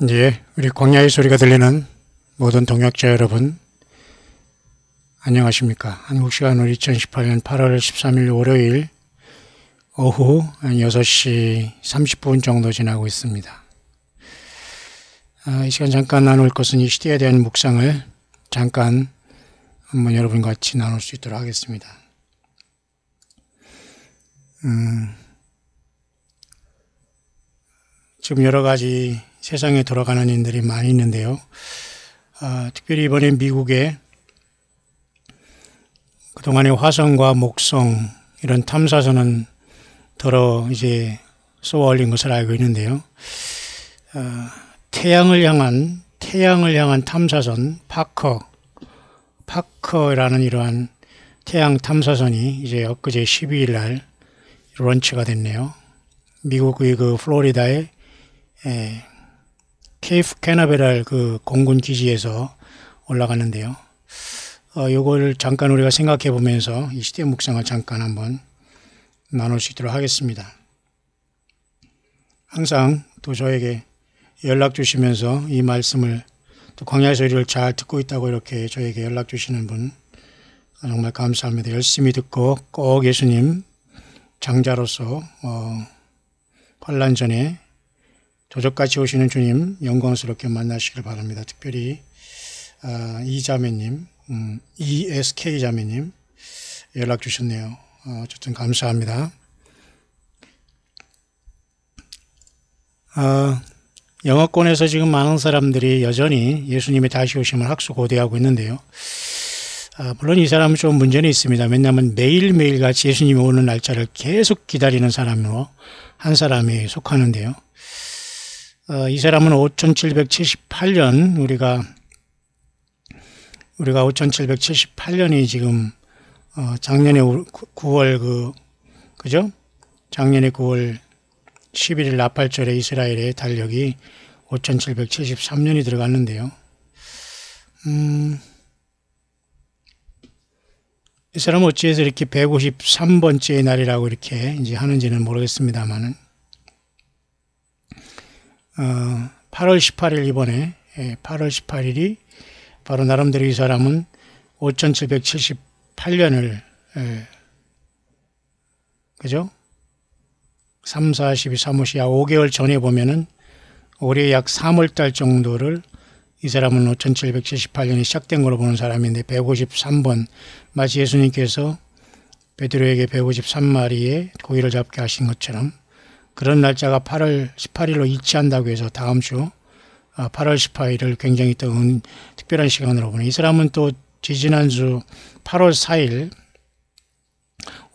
예, 우리 광야의 소리가 들리는 모든 동역자 여러분, 안녕하십니까. 한국 시간으로 2018년 8월 13일 월요일 오후 6시 30분 정도 지나고 있습니다. 이 시간 잠깐 나눌 것은 이 시대에 대한 묵상을 잠깐 한번 여러분과 같이 나눌 수 있도록 하겠습니다. 지금 여러 가지 세상에 돌아가는 일들이 많이 있는데요. 특별히 이번에 미국에 그동안의 화성과 목성 이런 탐사선은 더러 이제 쏘아 올린 것을 알고 있는데요. 태양을 향한 탐사선 파커라는 이러한 태양 탐사선이 이제 엊그제 12일 날 런치가 됐네요. 미국의 그 플로리다의 케이프 캐나베랄 그 공군 기지에서 올라가는데요. 요걸 잠깐 우리가 생각해 보면서 이 시대 묵상을 잠깐 한번 나눌 수 있도록 하겠습니다. 항상 또 저에게 연락 주시면서 이 말씀을 또 광야의 소리를 잘 듣고 있다고 이렇게 저에게 연락 주시는 분 정말 감사합니다. 열심히 듣고 꼭 예수님 장자로서 환난 전에 도적같이 오시는 주님 영광스럽게 만나시길 바랍니다. 특별히 이자매님, ESK 자매님 연락 주셨네요. 어쨌든 감사합니다. 영어권에서 지금 많은 사람들이 여전히 예수님의 다시 오심을 학수고대하고 있는데요. 물론 이 사람은 좀 문제는 있습니다. 왜냐하면 매일매일 같이 예수님이 오는 날짜를 계속 기다리는 사람으로 한 사람이 속하는데요. 이 사람은 5778년 우리가 5778년이 지금 작년에 9월 그죠? 작년에 9월 11일 나팔절에 이스라엘의 달력이 5773년이 들어갔는데요. 이 사람은 어찌해서 이렇게 153번째의 날이라고 이렇게 이제 하는지는 모르겠습니다만은 8월 18일 이번에 8월 18일이 바로 나름대로 이 사람은 5778년을 그죠? 3, 4, 12, 3, 5, 약 5개월 전에 보면은 올해 약 3월달 정도를 이 사람은 5778년이 시작된 걸로 보는 사람인데 153번 마치 예수님께서 베드로에게 153마리의 고기를 잡게 하신 것처럼 그런 날짜가 8월 18일로 일치한다고 해서 다음 주 8월 18일을 굉장히 또 특별한 시간으로 보는 이 사람은 또 지지난주 8월 4일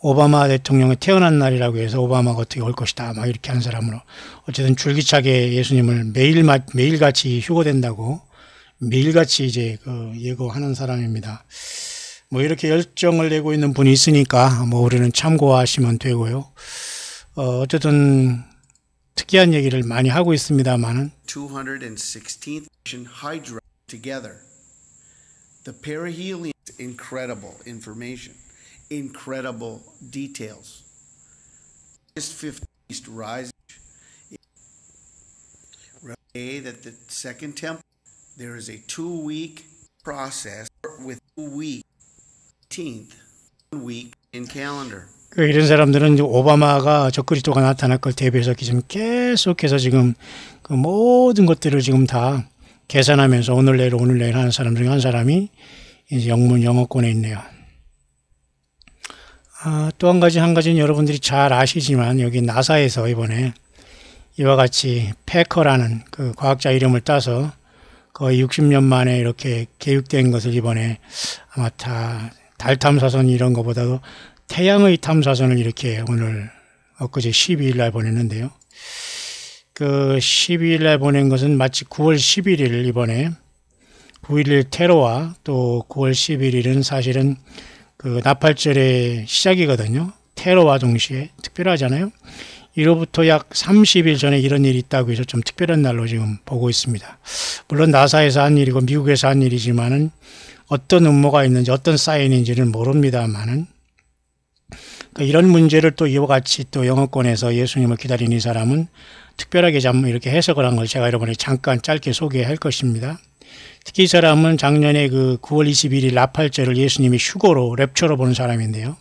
오바마 대통령이 태어난 날이라고 해서 오바마가 어떻게 올 것이다 막 이렇게 한 사람으로 어쨌든 줄기차게 예수님을 매일같이 휴거된다고 매일같이 이제 예고하는 사람입니다. 뭐 이렇게 열정을 내고 있는 분이 있으니까 뭐 우리는 참고하시면 되고요. 어쨌든 특이한 얘기를 많이 하고 있습니다만은 216th Hydra together. The perihelion incredible information, incredible details. August 15th East Rise day that the second temple there is a 2-week process with 2 week 18th 1 week in calendar. 이런 사람들은 이제 오바마가 적그리스도가 나타날 걸 대비해서 지금 계속해서 지금 그 모든 것들을 지금 다 계산하면서 오늘 내일 하는 사람 중에 한 사람이 이제 영어권에 있네요. 또 한 가지는 여러분들이 잘 아시지만 여기 나사에서 이번에 이와 같이 패커라는 그 과학자 이름을 따서 거의 60년 만에 이렇게 계획된 것을 이번에 아마 다 달 탐사선 이런 것보다도 태양의 탐사선을 이렇게 오늘 엊그제 12일 날 보냈는데요. 그 12일 날 보낸 것은 마치 9월 11일 이번에 9.11 테러와 또 9월 11일은 사실은 그 나팔절의 시작이거든요. 테러와 동시에 특별하잖아요. 이로부터 약 30일 전에 이런 일이 있다고 해서 좀 특별한 날로 지금 보고 있습니다. 물론 나사에서 한 일이고 미국에서 한 일이지만은 어떤 음모가 있는지 어떤 사인인지는 모릅니다만은 이런 문제를 또 이와 같이 또 영어권에서 예수님을 기다리는 이 사람은 특별하게 좀 이렇게 해석을 한 걸 제가 여러분에게 잠깐 짧게 소개할 것입니다. 특히 이 사람은 작년에 그 9월 21일 나팔절을 예수님이 휴거로 랩처로 보는 사람인데요.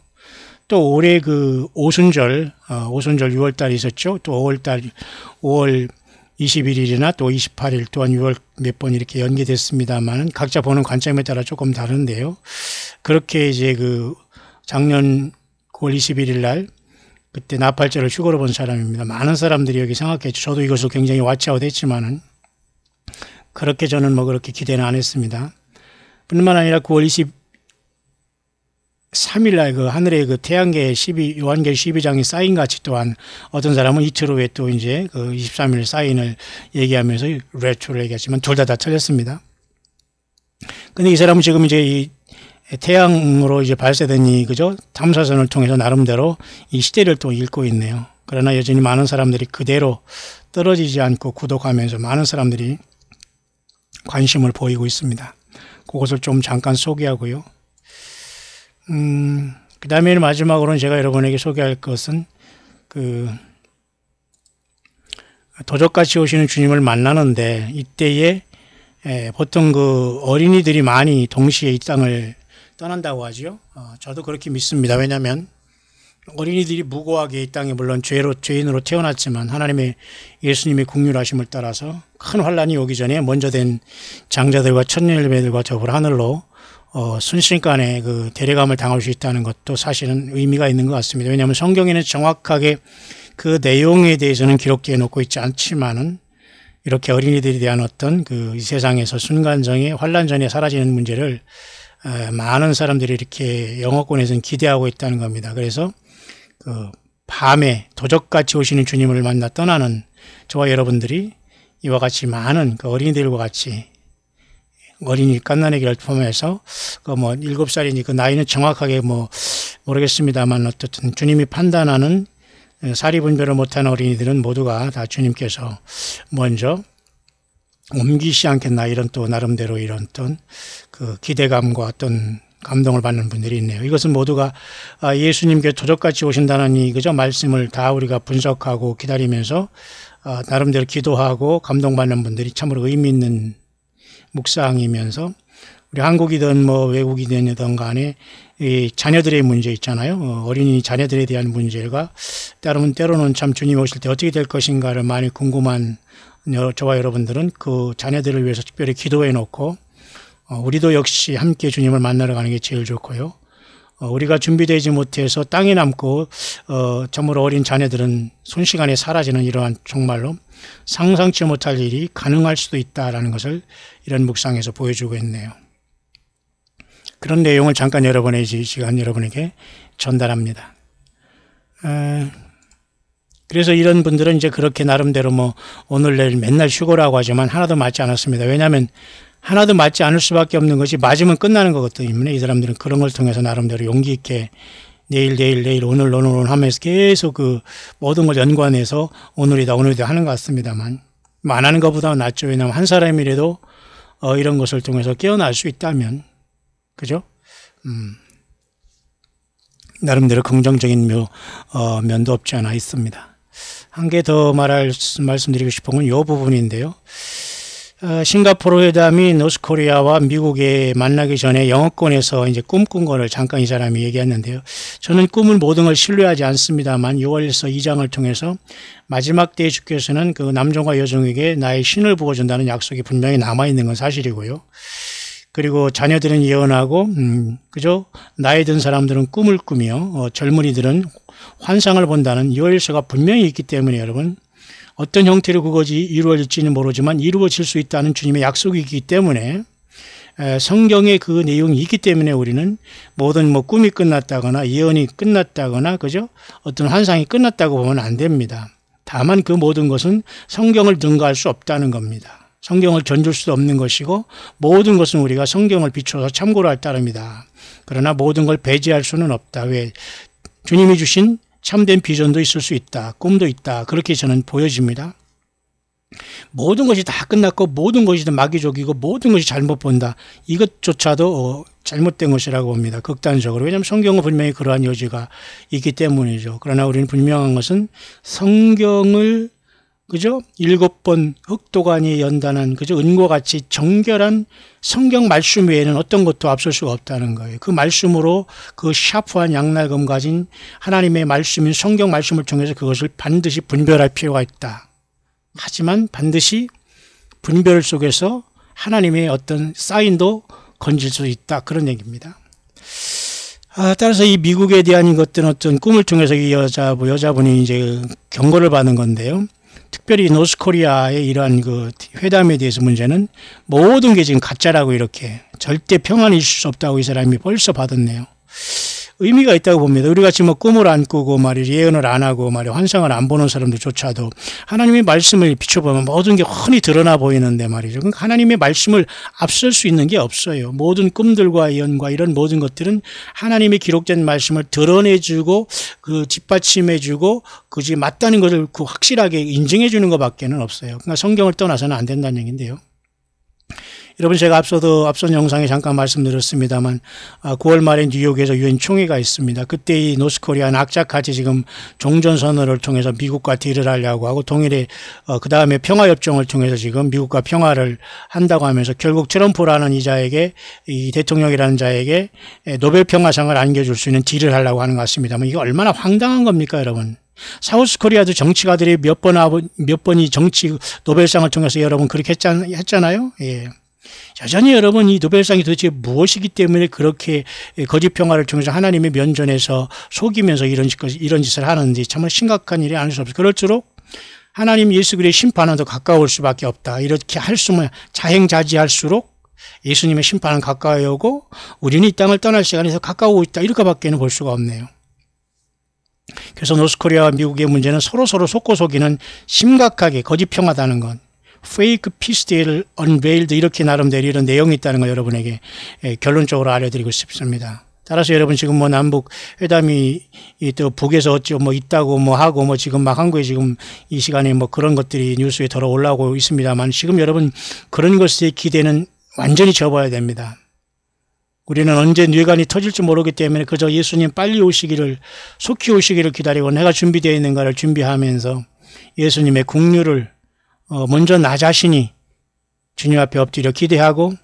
또 올해 그 오순절 6월달에 있었죠. 또 5월 21일이나 또 28일 또한 6월 몇 번 이렇게 연기됐습니다만 각자 보는 관점에 따라 조금 다른데요. 그렇게 이제 그 작년 9월 21일 날 그때 나팔절을 휴거로 본 사람입니다. 많은 사람들이 여기 생각했죠. 저도 이것을 굉장히 왓츠아웃했지만은 그렇게 저는 뭐 그렇게 기대는 안 했습니다. 뿐만 아니라 9월 23일 날 그 하늘에 그 태양계 요한계 12장이 사인 같이 또한 어떤 사람은 이틀 후에 또 이제 그 23일 사인을 얘기하면서 레트로를 얘기하지만 둘 다 틀렸습니다. 근데 이 사람은 지금 이제 이 태양으로 이제 발사된 이 그죠 탐사선을 통해서 나름대로 이 시대를 또 읽고 있네요. 그러나 여전히 많은 사람들이 그대로 떨어지지 않고 구독하면서 많은 사람들이 관심을 보이고 있습니다. 그것을 좀 잠깐 소개하고요. 그 다음에 마지막으로는 제가 여러분에게 소개할 것은 그 도적같이 오시는 주님을 만나는데 이때에 보통 그 어린이들이 많이 동시에 이 땅을 떠난다고 하죠. 저도 그렇게 믿습니다. 왜냐하면 어린이들이 무고하게 이 땅에 물론 죄인으로 태어났지만 하나님의 예수님의 긍휼하심을 따라서 큰 환란이 오기 전에 먼저 된 장자들과 천년일배들과 더불어 하늘로 순식간에 그 데려감을 당할 수 있다는 것도 사실은 의미가 있는 것 같습니다. 왜냐하면 성경에는 정확하게 그 내용에 대해서는 기록되어 놓고 있지 않지만은 이렇게 어린이들에 대한 어떤 그 이 세상에서 순간적인 환란 전에 사라지는 문제를 많은 사람들이 이렇게 영어권에서는 기대하고 있다는 겁니다. 그래서 그 밤에 도적같이 오시는 주님을 만나 떠나는 저와 여러분들이 이와 같이 많은 그 어린이들과 같이 어린이 갓난아기를 포함해서 그 뭐 7살이니 그 나이는 정확하게 뭐 모르겠습니다만 어떻든 주님이 판단하는 사리분별을 못하는 어린이들은 모두가 다 주님께서 먼저 옮기시지 않겠나 이런 또 나름대로 이런 어떤 그 기대감과 어떤 감동을 받는 분들이 있네요. 이것은 모두가 예수님께 도적같이 오신다는 이 그저 말씀을 다 우리가 분석하고 기다리면서 나름대로 기도하고 감동받는 분들이 참으로 의미 있는 묵상이면서 우리 한국이든 뭐 외국이든 간에 이 자녀들의 문제 있잖아요. 어린이 자녀들에 대한 문제가 때로는 참 주님이 오실 때 어떻게 될 것인가를 많이 궁금한 저와 여러분들은 그 자녀들을 위해서 특별히 기도해 놓고 우리도 역시 함께 주님을 만나러 가는 게 제일 좋고요. 우리가 준비되지 못해서 땅에 남고 참으로 어린 자녀들은 순식간에 사라지는 이러한 정말로 상상치 못할 일이 가능할 수도 있다라는 것을 이런 묵상에서 보여주고 있네요. 그런 내용을 잠깐 여러분의 시간 여러분에게 전달합니다. 그래서 이런 분들은 이제 그렇게 나름대로 뭐 오늘 내일 맨날 휴거라고 하지만 하나도 맞지 않았습니다. 왜냐하면 하나도 맞지 않을 수밖에 없는 것이 맞으면 끝나는 거기 때문에 이 사람들은 그런 걸 통해서 나름대로 용기 있게 내일 오늘 하면서 계속 그 모든 걸 연관해서 오늘이다 하는 것 같습니다만 안 하는 것보다 낫죠. 왜냐하면 한 사람이라도 이런 것을 통해서 깨어날 수 있다면 그죠? 나름대로 긍정적인 면도 없지 않아 있습니다. 한 개 더 말씀드리고 싶은 건 이 부분인데요. 싱가포르 회담이 노스코리아와 미국에 만나기 전에 영어권에서 이제 꿈꾼 거를 잠깐 이 사람이 얘기했는데요. 저는 꿈을 모든 걸 신뢰하지 않습니다만 6월서 2장을 통해서 마지막 때에 주께서는 그 남종과 여종에게 나의 신을 부어준다는 약속이 분명히 남아있는 건 사실이고요. 그리고 자녀들은 예언하고 그죠? 나이 든 사람들은 꿈을 꾸며 젊은이들은 환상을 본다는 요일서가 분명히 있기 때문에 여러분 어떤 형태로 그것이 이루어질지는 모르지만 이루어질 수 있다는 주님의 약속이 있기 때문에 성경에 그 내용이 있기 때문에 우리는 모든 뭐 꿈이 끝났다거나 예언이 끝났다거나 그죠? 어떤 환상이 끝났다고 보면 안 됩니다. 다만 그 모든 것은 성경을 능가할 수 없다는 겁니다. 성경을 견줄 수 없는 것이고 모든 것은 우리가 성경을 비춰서 참고로 할 따름이다. 그러나 모든 걸 배제할 수는 없다. 왜? 주님이 주신 참된 비전도 있을 수 있다. 꿈도 있다. 그렇게 저는 보여집니다. 모든 것이 다 끝났고 모든 것이 다 마귀족이고 모든 것이 잘못 본다. 이것조차도 잘못된 것이라고 봅니다. 극단적으로. 왜냐하면 성경은 분명히 그러한 여지가 있기 때문이죠. 그러나 우리는 분명한 것은 성경을 그죠? 7번 흑도관이 연단한 그죠? 은과 같이 정결한 성경 말씀 외에는 어떤 것도 앞설 수가 없다는 거예요. 그 말씀으로 그 샤프한 양날검 가진 하나님의 말씀인 성경 말씀을 통해서 그것을 반드시 분별할 필요가 있다. 하지만 반드시 분별 속에서 하나님의 어떤 사인도 건질 수 있다. 그런 얘기입니다. 따라서 이 미국에 대한 것들은 어떤 꿈을 통해서 이 여자분이 이제 경고를 받은 건데요. 특별히 노스코리아의 이러한 그 회담에 대해서 문제는 모든 게 지금 가짜라고 이렇게 절대 평안이 있을 수 없다고 이 사람이 벌써 받았네요. 의미가 있다고 봅니다. 우리 같이 뭐 꿈을 안 꾸고 말이죠. 예언을 안 하고 말이죠. 환상을 안 보는 사람들조차도 하나님의 말씀을 비춰보면 모든 게 훤히 드러나 보이는데 말이죠. 그러니까 하나님의 말씀을 앞설 수 있는 게 없어요. 모든 꿈들과 예언과 이런 모든 것들은 하나님의 기록된 말씀을 드러내주고 그 뒷받침해주고 그지 맞다는 것을 그 확실하게 인증해주는 것밖에는 없어요. 그러니까 성경을 떠나서는 안 된다는 얘기인데요. 여러분 제가 앞선 영상에 잠깐 말씀드렸습니다만 9월 말에 뉴욕에서 유엔 총회가 있습니다. 그때 이 노스코리아는 악착같이 지금 종전선언을 통해서 미국과 딜을 하려고 하고 동일에 그 다음에 평화협정을 통해서 지금 미국과 평화를 한다고 하면서 결국 트럼프라는 이 대통령이라는 자에게 노벨 평화상을 안겨줄 수 있는 딜을 하려고 하는 것 같습니다만 이게 얼마나 황당한 겁니까 여러분. 사우스 코리아도 정치가들이 몇 번이 정치 노벨상을 통해서 여러분 그렇게 했잖아요. 예. 여전히 여러분 이 노벨상이 도대체 무엇이기 때문에 그렇게 거짓 평화를 통해서 하나님의 면전에서 속이면서 이런 짓을 하는지 정말 심각한 일이 아닐 수 없어요. 그럴수록 하나님 예수 그리스도의 심판은 더 가까울 수밖에 없다. 이렇게 할 수만 자행자지할수록 예수님의 심판은 가까이 오고 우리는 이 땅을 떠날 시간이 더 가까우고 있다. 이렇게밖에는 볼 수가 없네요. 그래서 노스코리아와 미국의 문제는 서로 속고 속이는 심각하게 거짓 평화다는 것. Fake Peace Deal Unveiled 이렇게 나름대로 이런 내용이 있다는 걸 여러분에게 결론적으로 알려드리고 싶습니다. 따라서 여러분 지금 뭐 남북 회담이 또 북에서 어찌 뭐 있다고 뭐 하고 뭐 지금 막 한국에 지금 이 시간에 뭐 그런 것들이 뉴스에 덜어 올라오고 있습니다만 지금 여러분 그런 것에 기대는 완전히 접어야 됩니다. 우리는 언제 뇌관이 터질지 모르기 때문에 그저 예수님 빨리 오시기를 속히 오시기를 기다리고 내가 준비되어 있는가를 준비하면서 예수님의 국류를 먼저 나 자신이 주님 앞에 엎드려 기대하고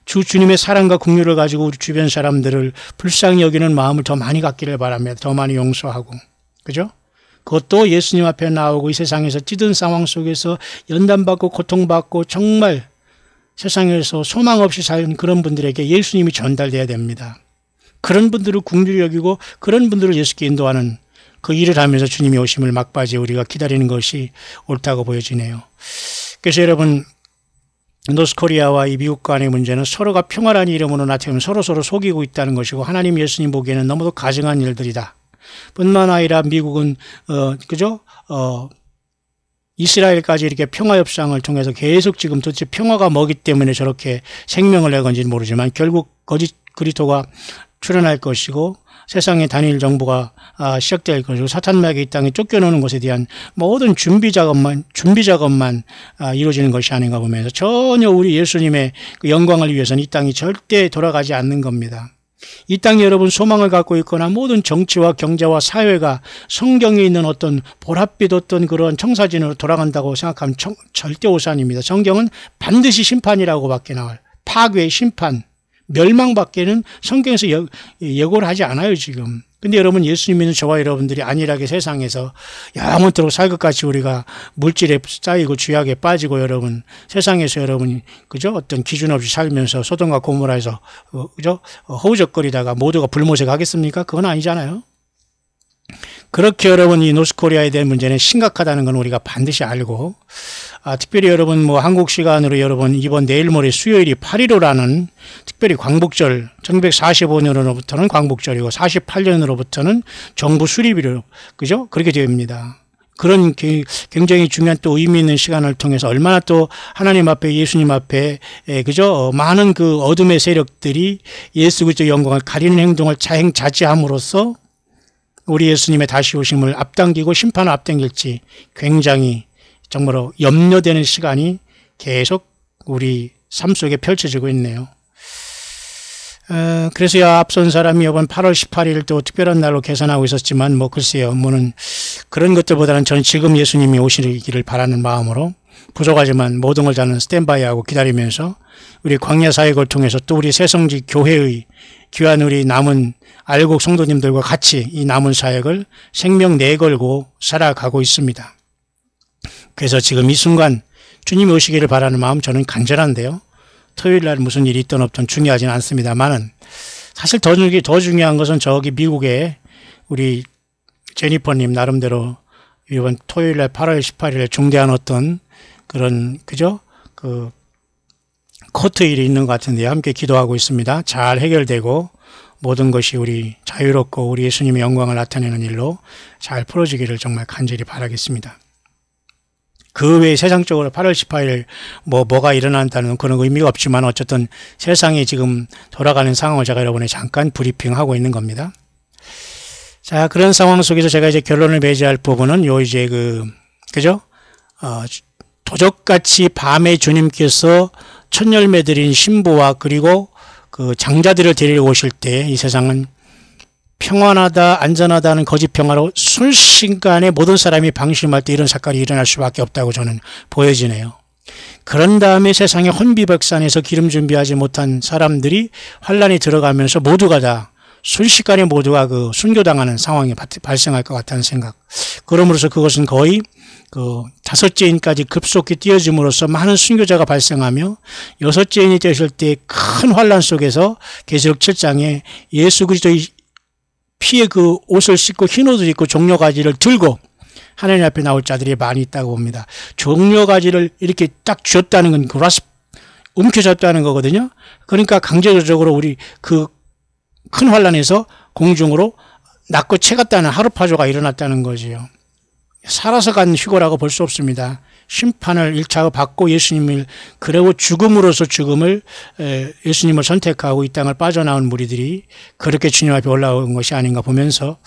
주님의 사랑과 긍휼을 가지고 우리 주변 사람들을 불쌍히 여기는 마음을 더 많이 갖기를 바랍니다. 더 많이 용서하고. 그죠? 그것도 예수님 앞에 나오고 이 세상에서 찌든 상황 속에서 연단받고 고통받고 정말 세상에서 소망 없이 사는 그런 분들에게 예수님이 전달돼야 됩니다. 그런 분들을 긍휼히 여기고 그런 분들을 예수께 인도하는 그 일을 하면서 주님이 오심을 막바지에 우리가 기다리는 것이 옳다고 보여지네요. 그래서 여러분 노스코리아와 이 미국 간의 문제는 서로가 평화라는 이름으로 나타내면 서로 속이고 있다는 것이고 하나님 예수님 보기에는 너무도 가증한 일들이다. 뿐만 아니라 미국은 그죠? 이스라엘까지 이렇게 평화협상을 통해서 계속 지금 도대체 평화가 뭐기 때문에 저렇게 생명을 내건지는 모르지만 결국 거짓 그리스도가 출현할 것이고 세상의 단일 정부가 시작될 것이고 사탄마귀 이 땅에 쫓겨나는 것에 대한 모든 준비 작업만 이루어지는 것이 아닌가 보면서 전혀 우리 예수님의 그 영광을 위해서는 이 땅이 절대 돌아가지 않는 겁니다. 이 땅에 여러분 소망을 갖고 있거나 모든 정치와 경제와 사회가 성경에 있는 어떤 보랏빛 어떤 그런 청사진으로 돌아간다고 생각하면 절대 오산입니다. 성경은 반드시 심판이라고 밖에 나와요. 파괴, 심판, 멸망밖에는 성경에서 예고를 하지 않아요 지금. 근데 여러분 예수 믿는 저와 여러분들이 안일하게 세상에서 영원토록 살 것 같이 우리가 물질에 쌓이고 죄악에 빠지고 여러분 세상에서 여러분이 그죠 어떤 기준 없이 살면서 소돔과 고모라에서 그죠 허우적거리다가 모두가 불못에 가겠습니까? 그건 아니잖아요. 그렇게 여러분 이 노스코리아에 대한 문제는 심각하다는 건 우리가 반드시 알고 특별히 여러분 뭐 한국 시간으로 여러분 이번 내일 모레 수요일이 8.15라는 특별히 광복절 1945년으로부터는 광복절이고 48년으로부터는 정부 수립일로 그죠 그렇게 됩니다. 그런 굉장히 중요한 또 의미 있는 시간을 통해서 얼마나 또 하나님 앞에 예수님 앞에 그죠 많은 그 어둠의 세력들이 예수 그리스도의 영광을 가리는 행동을 자행자지함으로써 우리 예수님의 다시 오심을 앞당기고 심판을 앞당길지 굉장히 정말로 염려되는 시간이 계속 우리 삶 속에 펼쳐지고 있네요. 그래서 앞선 사람이 이번 8월 18일 또 특별한 날로 계산하고 있었지만 뭐 글쎄요. 뭐는 그런 것들보다는 저는 지금 예수님이 오시기를 바라는 마음으로 부족하지만 모든 걸 다는 스탠바이하고 기다리면서 우리 광야 사역을 통해서 또 우리 새성지 교회의 귀한 우리 남은 알곡 성도님들과 같이 이 남은 사역을 생명 내걸고 살아가고 있습니다. 그래서 지금 이 순간 주님이 오시기를 바라는 마음 저는 간절한데요. 토요일 날 무슨 일이 있든 없든 중요하진 않습니다만은 사실 더 중요한 것은 저기 미국에 우리 제니퍼님 나름대로 이번 토요일 날 8월 18일에 중대한 어떤 그런 그 코트 일이 있는 것 같은데 함께 기도하고 있습니다. 잘 해결되고 모든 것이 우리 자유롭고 우리 예수님의 영광을 나타내는 일로 잘 풀어지기를 정말 간절히 바라겠습니다. 그 외에 세상적으로 8월 18일 뭐가 일어난다는 그런 의미가 없지만 어쨌든 세상이 지금 돌아가는 상황을 제가 여러분에 잠깐 브리핑하고 있는 겁니다. 자, 그런 상황 속에서 제가 이제 결론을 맺어야 할 부분은 이제 도적같이 밤에 주님께서 첫 열매 드린 신부와 그리고 그 장자들을 데리러 오실 때 이 세상은 평안하다, 안전하다는 거짓 평화로 순식간에 모든 사람이 방심할 때 이런 사건이 일어날 수밖에 없다고 저는 보여지네요. 그런 다음에 세상의 혼비백산에서 기름 준비하지 못한 사람들이 환란에 들어가면서 모두가 다 순식간에 모두가 그 순교당하는 상황이 발생할 것 같다는 생각. 그러므로서 그것은 거의 그 다섯째 인까지 급속히 띄어짐으로써 많은 순교자가 발생하며 여섯째 인이 되실 때 큰 환란 속에서 계시록 7장에 예수 그리스도의 피에 그 옷을 씻고 흰 옷을 입고 종려가지를 들고 하나님 앞에 나올 자들이 많이 있다고 봅니다. 종려가지를 이렇게 딱 쥐었다는 건 그라스 움켜잡다는 거거든요. 그러니까 강제적으로 우리 그 큰 환란에서 공중으로 낮고 채갔다는 하루파조가 일어났다는 거지요. 살아서 간 휴거라고 볼 수 없습니다. 심판을 1차 받고 예수님을 그리고 죽음으로써 죽음을 예수님을 선택하고 이 땅을 빠져나온 무리들이 그렇게 주님 앞에 올라온 것이 아닌가 보면서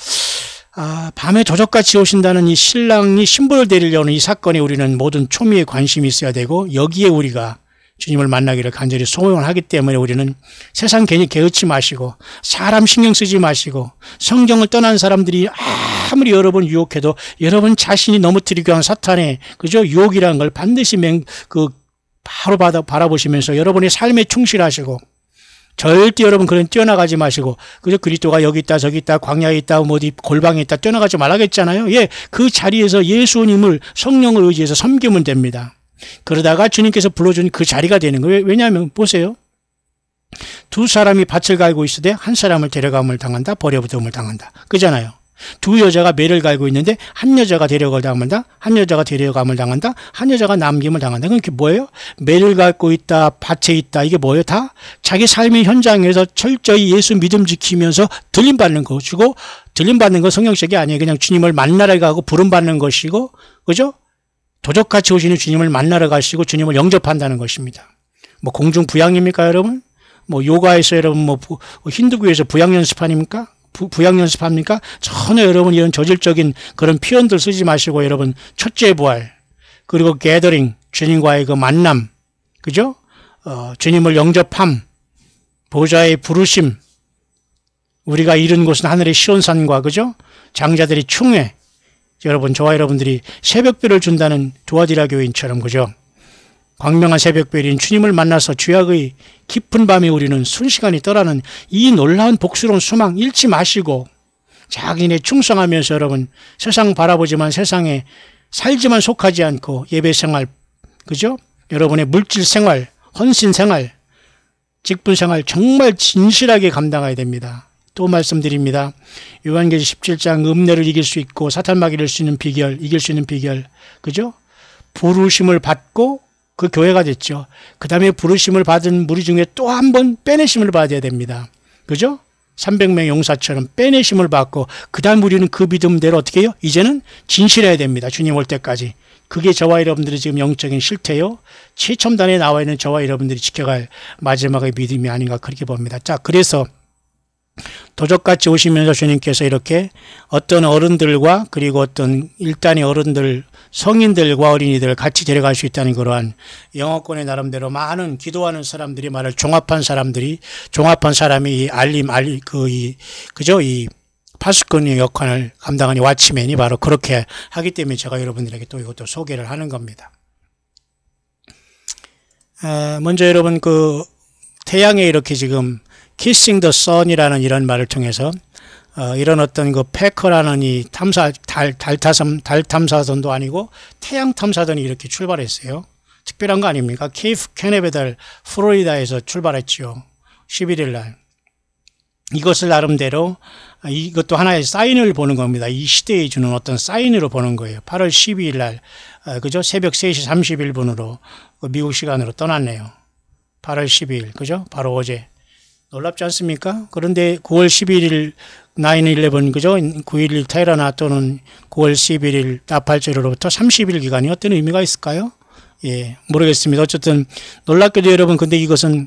밤에 도적같이 오신다는 이 신랑이 신부를 데리려는 이 사건에 우리는 모든 초미에 관심이 있어야 되고 여기에 우리가 주님을 만나기를 간절히 소원을 하기 때문에 우리는 세상 괜히 개의치 마시고 사람 신경 쓰지 마시고 성경을 떠난 사람들이 아무리 여러분 유혹해도 여러분 자신이 넘어뜨리고 한 사탄의 유혹이라는 걸 반드시 바로 바라보시면서 여러분의 삶에 충실하시고 절대 여러분 그런 뛰어나가지 마시고 그리스도가 여기 있다 저기 있다 광야에 있다 어디 골방에 있다 뛰어나가지 말라겠잖아요. 예, 그 자리에서 예수님을 성령을 의지해서 섬기면 됩니다. 그러다가 주님께서 불러준 그 자리가 되는 거예요. 왜냐하면 보세요. 두 사람이 밭을 갈고 있으되 한 사람을 데려감을 당한다. 버려부됨을 당한다. 그잖아요. 두 여자가 매를 갈고 있는데 한 여자가 데려감을 당한다. 한 여자가 데려감을 당한다. 한 여자가 남김을 당한다. 그게 뭐예요? 매를 갈고 있다. 밭에 있다. 이게 뭐예요? 다 자기 삶의 현장에서 철저히 예수 믿음 지키면서 들림받는 것이고 들림받는 건 성경책이 아니에요. 그냥 주님을 만나러 가고 부름받는 것이고 그죠? 도적같이 오시는 주님을 만나러 가시고 주님을 영접한다는 것입니다. 뭐 공중 부양입니까 여러분? 뭐 요가에서 여러분 뭐 힌두교에서 부양 연습합니까? 부양 연습합니까? 전혀 여러분 이런 저질적인 그런 표현들 쓰지 마시고 여러분 첫째 부활 그리고 게더링 주님과의 그 만남 그죠? 주님을 영접함 보좌의 부르심 우리가 이룬 곳은 하늘의 시온산과 그죠? 장자들이 충회 여러분 저와 여러분들이 새벽별을 준다는 두아디라 교인처럼 그죠? 광명한 새벽별인 주님을 만나서 죄악의 깊은 밤에 우리는 순식간에 떠나는 이 놀라운 복스러운 소망 잃지 마시고 자기네 충성하면서 여러분 세상 바라보지만 세상에 살지만 속하지 않고 예배생활 그죠? 여러분의 물질생활, 헌신생활, 직분생활 정말 진실하게 감당해야 됩니다. 또 말씀드립니다. 요한계시 17장 음녀를 이길 수 있고 사탄마귀를 이길 수 있는 비결 그죠? 부르심을 받고 그 교회가 됐죠. 그 다음에 부르심을 받은 무리 중에 또 한 번 빼내심을 받아야 됩니다. 그죠? 300명 용사처럼 빼내심을 받고 그 다음 우리는 그 믿음대로 어떻게 해요? 이제는 진실해야 됩니다. 주님 올 때까지. 그게 저와 여러분들의 지금 영적인 실태요. 최첨단에 나와 있는 저와 여러분들이 지켜갈 마지막의 믿음이 아닌가 그렇게 봅니다. 자, 그래서 도적같이 오시면서 주님께서 이렇게 어떤 어른들과 그리고 어떤 일단의 어른들, 성인들과 어린이들을 같이 데려갈 수 있다는 그러한 영어권의 나름대로 많은 기도하는 사람들이 말을 종합한 사람이 이 파수꾼의 역할을 감당하는 와치맨이 바로 그렇게 하기 때문에 제가 여러분들에게 또 이것도 소개를 하는 겁니다. 먼저 여러분 태양에 이렇게 지금 Kissing the Sun이라는 이런 말을 통해서 이런 어떤 패커라는 이 달 탐사선도 아니고 태양 탐사선이 이렇게 출발했어요. 특별한 거 아닙니까? 케이프 캐네베달 플로리다에서 출발했죠. 11일 날. 이것을 나름대로 이것도 하나의 사인을 보는 겁니다. 이 시대에 주는 어떤 사인으로 보는 거예요. 8월 12일 날 그죠? 새벽 3시 31분으로 미국 시간으로 떠났네요. 8월 12일 그죠? 바로 어제. 놀랍지 않습니까? 그런데 9월 11일 9/11 그죠? 9.11 테헤란 또는 9월 11일 나팔절로부터 30일 기간이 어떤 의미가 있을까요? 예, 모르겠습니다. 어쨌든 놀랍게도 여러분 근데 이것은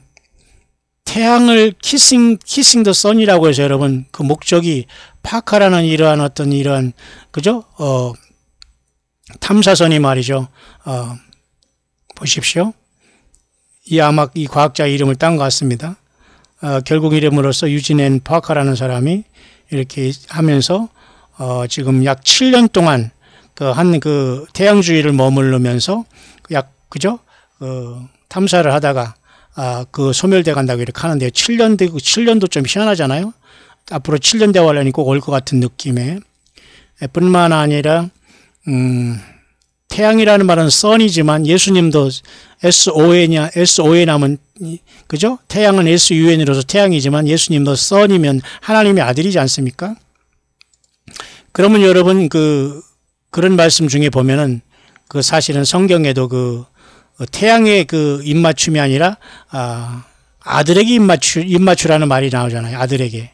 태양을 키싱 더 선이라고 해서 여러분 그 목적이 파카라는 이러한 그죠? 탐사선이 말이죠. 보십시오. 아마 이 과학자 이름을 딴 것 같습니다. 결국 이름으로써 유진 앤 파카라는 사람이 이렇게 하면서 지금 약 7년 동안 태양 주위를 머무르면서 그죠? 탐사를 하다가 소멸돼 간다고 이렇게 하는데요. 7년도 좀 희한하잖아요. 앞으로 7년 대화련이 꼭 올 것 같은 느낌에. 뿐만 아니라, 태양이라는 말은 선이지만 예수님도 SON 하면, 그죠? 태양은 SUN으로서 태양이지만 예수님도 선이면 하나님의 아들이지 않습니까? 그러면 여러분, 그런 말씀 중에 보면은, 사실은 성경에도 태양의 입맞춤이 아니라, 아들에게 입맞추라는 말이 나오잖아요. 아들에게.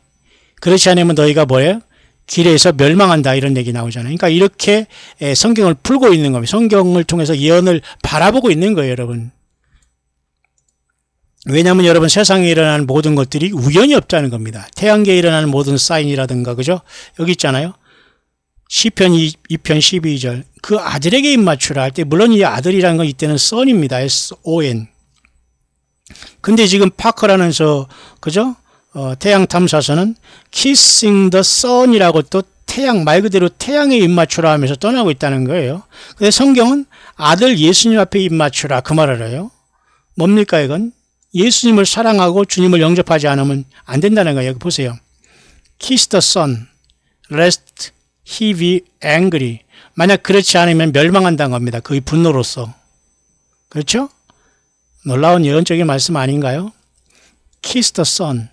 그렇지 않으면 너희가 뭐예요? 길에서 멸망한다. 이런 얘기 나오잖아요. 그러니까 이렇게 성경을 풀고 있는 겁니다. 성경을 통해서 예언을 바라보고 있는 거예요, 여러분. 왜냐하면 여러분 세상에 일어나는 모든 것들이 우연이 없다는 겁니다. 태양계에 일어나는 모든 사인이라든가, 그죠? 여기 있잖아요. 시편 2편 12절. 그 아들에게 입맞추라 할 때, 물론 이 아들이라는 건 이때는 son입니다. SON. 근데 지금 파커라는 그죠? 태양 탐사선은 kissing the sun이라고 또 말 그대로 태양에 입맞추라 하면서 떠나고 있다는 거예요. 근데 성경은 아들 예수님 앞에 입맞추라 그 말을 해요. 뭡니까 이건? 예수님을 사랑하고 주님을 영접하지 않으면 안 된다는 거예요. 여기 보세요. Kiss the sun, lest he be angry. 만약 그렇지 않으면 멸망한다는 겁니다. 그의 분노로서. 그렇죠? 놀라운 예언적인 말씀 아닌가요? Kiss the sun.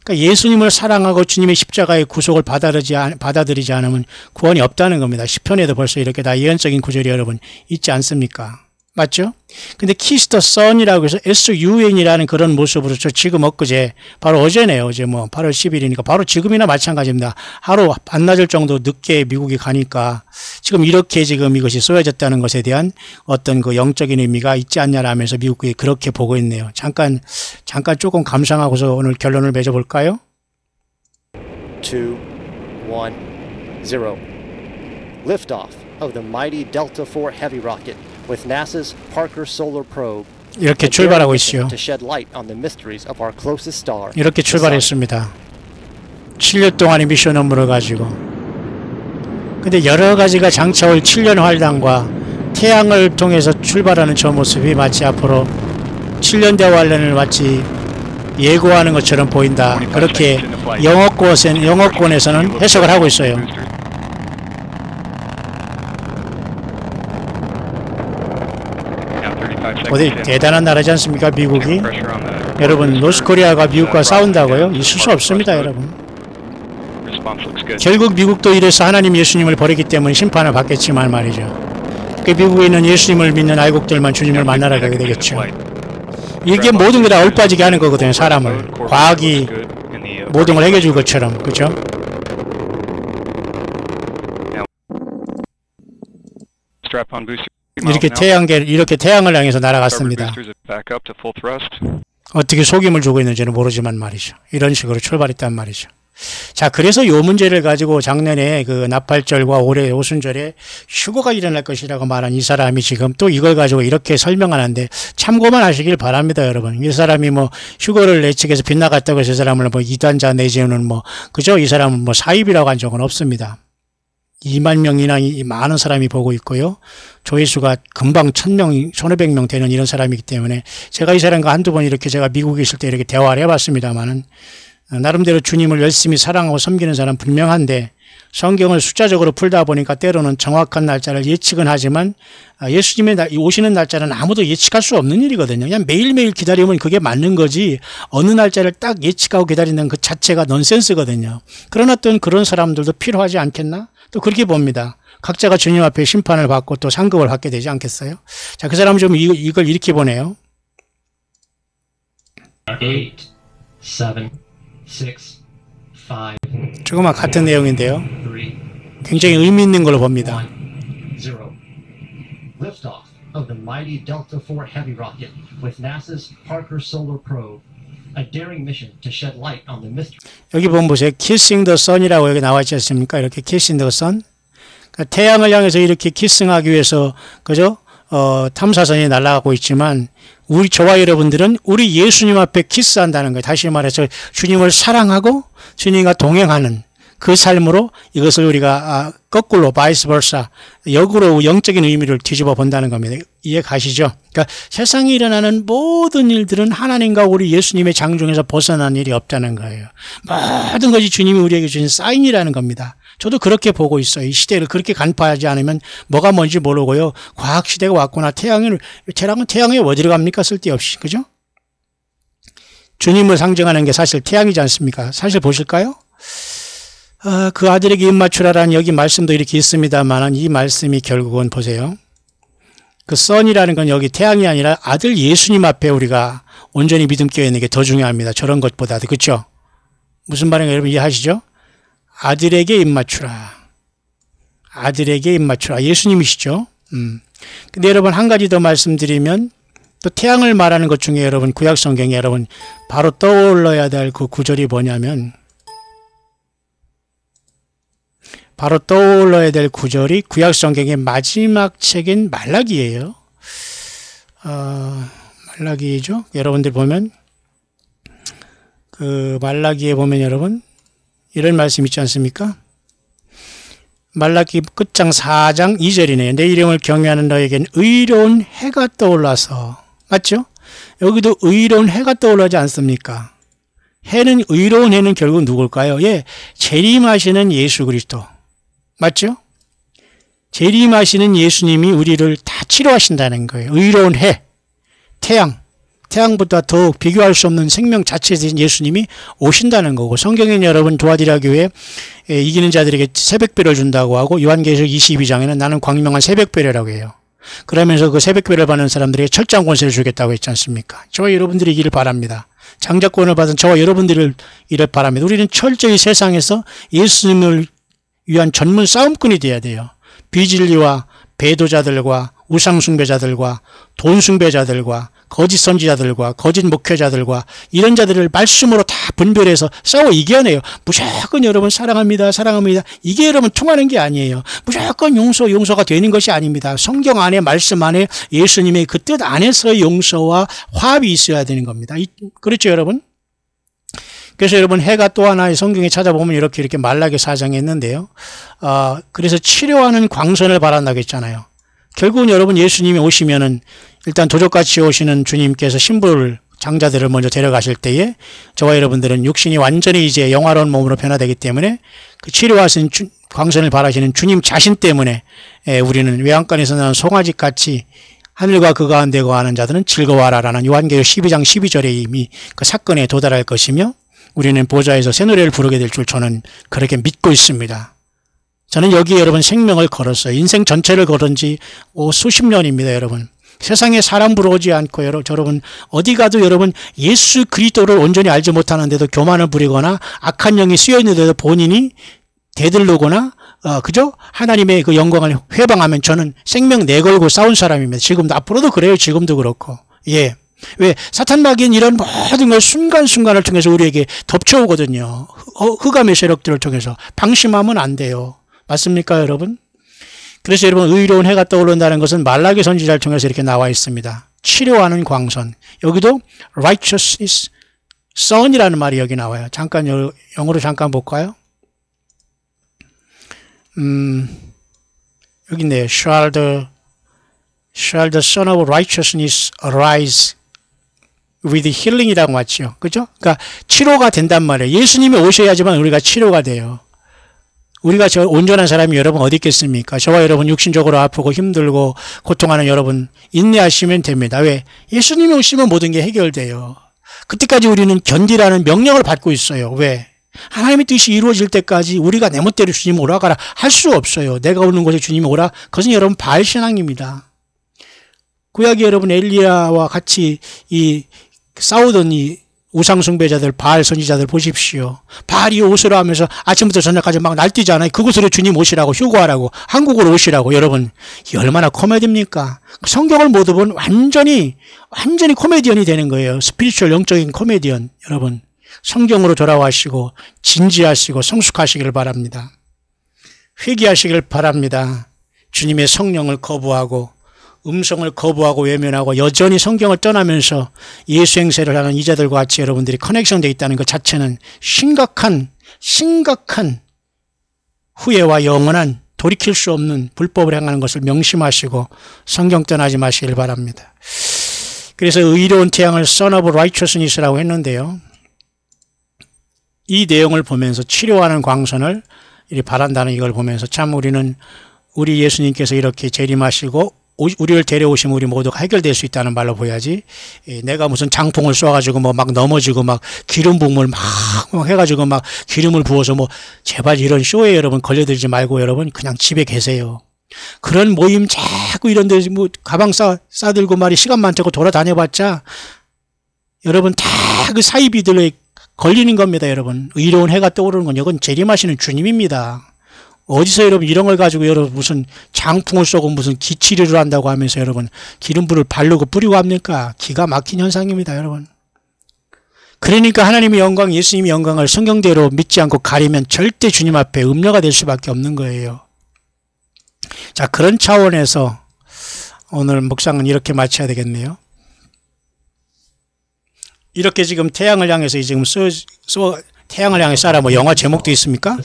그러니까 예수님을 사랑하고 주님의 십자가의 구속을 받아들이지 않으면 구원이 없다는 겁니다. 시편에도 벌써 이렇게 다 예언적인 구절이 여러분 있지 않습니까? 맞죠? 근데 Kiss the Sun이라고 해서 SUN이라는 그런 모습으로 지금 엊그제 바로 어제네요. 어제 8월 10일이니까 바로 지금이나 마찬가지입니다. 하루 반나절 정도 늦게 미국이 가니까 지금 이렇게 지금 이것이 쏘여졌다는 것에 대한 어떤 영적인 의미가 있지 않냐라면서 미국이 그렇게 보고 있네요. 잠깐 조금 감상하고서 오늘 결론을 맺어볼까요? 2, 1, 0. Liftoff of the mighty Delta IV Heavy rocket with NASA's Parker Solar Probe. 이렇게 출발하고 있어요. 이렇게 출발했습니다. 7년 동안의 미션 업무를 가지고. 근데 여러 가지가 장차올 7년 활동과 태양을 통해서 출발하는 저 모습이 마치 앞으로 7년 대환란을 마치 예고하는 것처럼 보인다. 그렇게 영어권에서는 해석을 하고 있어요. 어디 대단한 나라지 않습니까? 미국이. 여러분 노스코리아가 미국과 싸운다고요? 있을 수 없습니다. 여러분. 결국 미국도 이래서 하나님 예수님을 버리기 때문에 심판을 받겠지만 말이죠. 그 미국에 있는 예수님을 믿는 알곡들만 주님을 만나러 가게 되겠죠. 이게 모든 게 다 얼빠지게 하는 거거든요. 사람을. 과학이 모든 걸 해결해 줄 것처럼. 그죠? 이렇게 태양을 향해서 날아갔습니다. 어떻게 속임을 주고 있는지는 모르지만 말이죠. 이런 식으로 출발했단 말이죠. 자, 그래서 요 문제를 가지고 작년에 그 나팔절과 올해 오순절에 휴거가 일어날 것이라고 말한 이 사람이 지금 또 이걸 가지고 이렇게 설명하는데 참고만 하시길 바랍니다, 여러분. 이 사람이 뭐 휴거를 예측해서 빗나갔다고 해서 이 사람을 뭐 이단자 내지는 뭐, 그죠? 이 사람은 뭐 사입이라고 한 적은 없습니다. 2만 명이나 많은 사람이 보고 있고요. 조회수가 금방 1000명, 1500명 되는 이런 사람이기 때문에 제가 이 사람과 한두 번 이렇게 제가 미국에 있을 때 이렇게 대화를 해봤습니다만은 나름대로 주님을 열심히 사랑하고 섬기는 사람 분명한데 성경을 숫자적으로 풀다 보니까 때로는 정확한 날짜를 예측은 하지만 예수님의 오시는 날짜는 아무도 예측할 수 없는 일이거든요. 그냥 매일매일 기다리면 그게 맞는 거지 어느 날짜를 딱 예측하고 기다리는 그 자체가 넌센스거든요. 그러나 또 그런 사람들도 필요하지 않겠나? 또 그렇게 봅니다. 각자가 주님 앞에 심판을 받고 또 상급을 받게 되지 않겠어요? 자, 그 사람은 좀 이걸 이렇게 보네요. 8, 7, 6, 5, 조금만 같은 내용인데요. 굉장히 의미 있는 걸로 봅니다. 0. Liftoff of the mighty Delta IV Heavy rocket with NASA's Parker Solar Probe. A daring mission to shed light on the mystery. 여기 보면 보세요. Kissing the Sun이라고 여기 나와 있지 않습니까? 이렇게 Kissing the Sun. 그러니까 태양을 향해서 이렇게 키싱하기 위해서 그죠? 탐사선이 날아가고 있지만 저와 여러분들은 우리 예수님 앞에 키스한다는 거예요. 다시 말해서 주님을 사랑하고 주님과 동행하는 그 삶으로 이것을 우리가 거꾸로 바이스 벌사 역으로 영적인 의미를 뒤집어 본다는 겁니다. 이해 가시죠? 그러니까 세상에 일어나는 모든 일들은 하나님과 우리 예수님의 장중에서 벗어난 일이 없다는 거예요. 모든 것이 주님이 우리에게 주신 사인이라는 겁니다. 저도 그렇게 보고 있어요. 이 시대를 그렇게 간파하지 않으면 뭐가 뭔지 모르고요. 과학 시대가 왔구나. 태양은 태양에 어디로 갑니까? 쓸데없이. 그죠? 주님을 상징하는 게 사실 태양이지 않습니까? 사실 보실까요? 그 아들에게 입 맞추라라는 여기 말씀도 이렇게 있습니다만 이 말씀이 결국은 보세요. 그 선이라는 건 여기 태양이 아니라 아들 예수님 앞에 우리가 온전히 믿음 끼어 있는 게 더 중요합니다. 저런 것보다도. 그렇죠? 무슨 말인가 여러분 이해하시죠? 아들에게 입 맞추라. 아들에게 입 맞추라. 예수님이시죠? 근데 여러분 한 가지 더 말씀드리면 또 태양을 말하는 것 중에 여러분 구약 성경에 여러분 바로 떠올려야 될 그 구절이 뭐냐면 바로 떠올려야 될 구절이 구약 성경의 마지막 책인 말라기예요. 말라기죠. 여러분들 보면 그 말라기에 보면 여러분 이런 말씀 있지 않습니까? 말라기 끝장 4장 2절이네요. 내 이름을 경외하는 너에겐 의로운 해가 떠올라서. 맞죠? 여기도 의로운 해가 떠올라지 않습니까? 의로운 해는 결국 누굴까요? 예, 재림하시는 예수 그리스도. 맞죠? 재림하시는 예수님이 우리를 다 치료하신다는 거예요. 의로운 해, 태양보다 더욱 비교할 수 없는 생명 자체이신 예수님이 오신다는 거고 성경에는 여러분 도와드리라 교회 이기는 자들에게 새벽별을 준다고 하고 요한계시록 22장에는 나는 광명한 새벽별이라고 해요. 그러면서 그 새벽별을 받는 사람들에게 철장 권세를 주겠다고 했지 않습니까? 저와 여러분들이 이기를 바랍니다. 장자권을 받은 저와 여러분들을 이를 바랍니다. 우리는 철저히 세상에서 예수님을 위한 전문 싸움꾼이 돼야 돼요. 비진리와 배도자들과 우상숭배자들과 돈숭배자들과 거짓 선지자들과 거짓 목회자들과 이런 자들을 말씀으로 다 분별해서 싸워 이겨내요. 무조건 여러분 사랑합니다. 사랑합니다. 이게 여러분 통하는 게 아니에요. 무조건 용서가 되는 것이 아닙니다. 성경 안에 말씀 안에 예수님의 그 뜻 안에서의 용서와 화합이 있어야 되는 겁니다. 그렇죠 여러분? 그래서 여러분 해가 또 하나의 성경에 찾아보면 이렇게 말라기 4장에 있는데요. 그래서 치료하는 광선을 바란다고 했잖아요. 결국은 여러분 예수님이 오시면은 일단 도적같이 오시는 주님께서 신부를 장자들을 먼저 데려가실 때에 저와 여러분들은 육신이 완전히 이제 영화로운 몸으로 변화되기 때문에 그 치료하신 광선을 바라시는 주님 자신 때문에 우리는 외양간에서 나는 송아지같이 하늘과 그 가운데 거하는 자들은 즐거워하라라는 요한계시록 12장 12절에 이미 그 사건에 도달할 것이며 우리는 보좌에서 새 노래를 부르게 될 줄 저는 그렇게 믿고 있습니다. 저는 여기에 여러분 생명을 걸었어요. 인생 전체를 걸은 지 수십 년입니다, 여러분. 세상에 사람 부러우지 않고 여러분 어디 가도 여러분 예수 그리스도를 온전히 알지 못하는데도 교만을 부리거나 악한 영이 쓰여 있는데도 본인이 대들르거나 그죠? 하나님의 그 영광을 회방하면 저는 생명 내걸고 싸운 사람입니다. 지금도 앞으로도 그래요. 지금도 그렇고. 예. 왜? 사탄 마귀는 이런 모든 걸 순간순간을 통해서 우리에게 덮쳐오거든요. 흑암의 세력들을 통해서. 방심하면 안 돼요. 맞습니까, 여러분? 그래서 여러분, 의로운 해가 떠오른다는 것은 말라기 선지자를 통해서 이렇게 나와 있습니다. 치료하는 광선. 여기도 righteousness sun이라는 말이 여기 나와요. 잠깐 영어로 잠깐 볼까요? 여기 있네요. shall the son of righteousness arise with healing이라고 맞죠. 그죠? 그러니까 치료가 된단 말이에요. 예수님이 오셔야지만 우리가 치료가 돼요. 우리가 저 온전한 사람이 여러분 어디 있겠습니까? 저와 여러분 육신적으로 아프고 힘들고 고통하는 여러분 인내하시면 됩니다. 왜? 예수님이 오시면 모든 게 해결돼요. 그때까지 우리는 견디라는 명령을 받고 있어요. 왜? 하나님의 뜻이 이루어질 때까지 우리가 내 멋대로 주님 오라 가라 할 수 없어요. 내가 오는 곳에 주님이 오라. 그것은 여러분 바알신앙입니다. 구약이 여러분 엘리야와 같이 싸우던 이 우상숭배자들, 바알 선지자들 보십시오. 바알이 오시라 하면서 아침부터 저녁까지 막 날뛰잖아요. 그곳으로 주님 오시라고 휴거하라고 한국으로 오시라고. 여러분 이 얼마나 코미디입니까? 성경을 모두 본 완전히 코미디언이 되는 거예요. 스피리추얼 영적인 코미디언. 여러분 성경으로 돌아와시고 진지하시고 성숙하시기를 바랍니다. 회개하시기를 바랍니다. 주님의 성령을 거부하고 음성을 거부하고 외면하고 여전히 성경을 떠나면서 예수 행세를 하는 이자들과 같이 여러분들이 커넥션되어 있다는 것 자체는 심각한 후회와 영원한 돌이킬 수 없는 불법을 행하는 것을 명심하시고 성경 떠나지 마시길 바랍니다. 그래서 의로운 태양을 Son of Righteousness라고 했는데요. 이 내용을 보면서 치료하는 광선을 바란다는 이걸 보면서 참 우리 예수님께서 이렇게 재림하시고 우리를 데려오시면 우리 모두가 해결될 수 있다는 말로 보여야지. 내가 무슨 장풍을 쏘아가지고 막 넘어지고 막 기름 부음을 막 해가지고 막 기름을 부어서 제발 이런 쇼에 여러분 걸려들지 말고 여러분 그냥 집에 계세요. 그런 모임 자꾸 이런 데 가방 싸들고 말이 시간 많다고 돌아다녀봤자 여러분 다 그 사이비들에 걸리는 겁니다. 여러분 의로운 해가 떠오르는 건 이건 재림하시는 주님입니다. 어디서 여러분 이런 걸 가지고 여러분 무슨 장풍을 쏘고 무슨 기치리를 한다고 하면서 여러분 기름불을 바르고 뿌리고 합니까? 기가 막힌 현상입니다. 여러분. 그러니까 하나님의 영광, 예수님의 영광을 성경대로 믿지 않고 가리면 절대 주님 앞에 음녀가 될 수밖에 없는 거예요. 자, 그런 차원에서 오늘 묵상은 이렇게 마쳐야 되겠네요. 이렇게 지금 태양을 향해서 지금 태양을 향해 쏴라 영화 제목도 있습니까?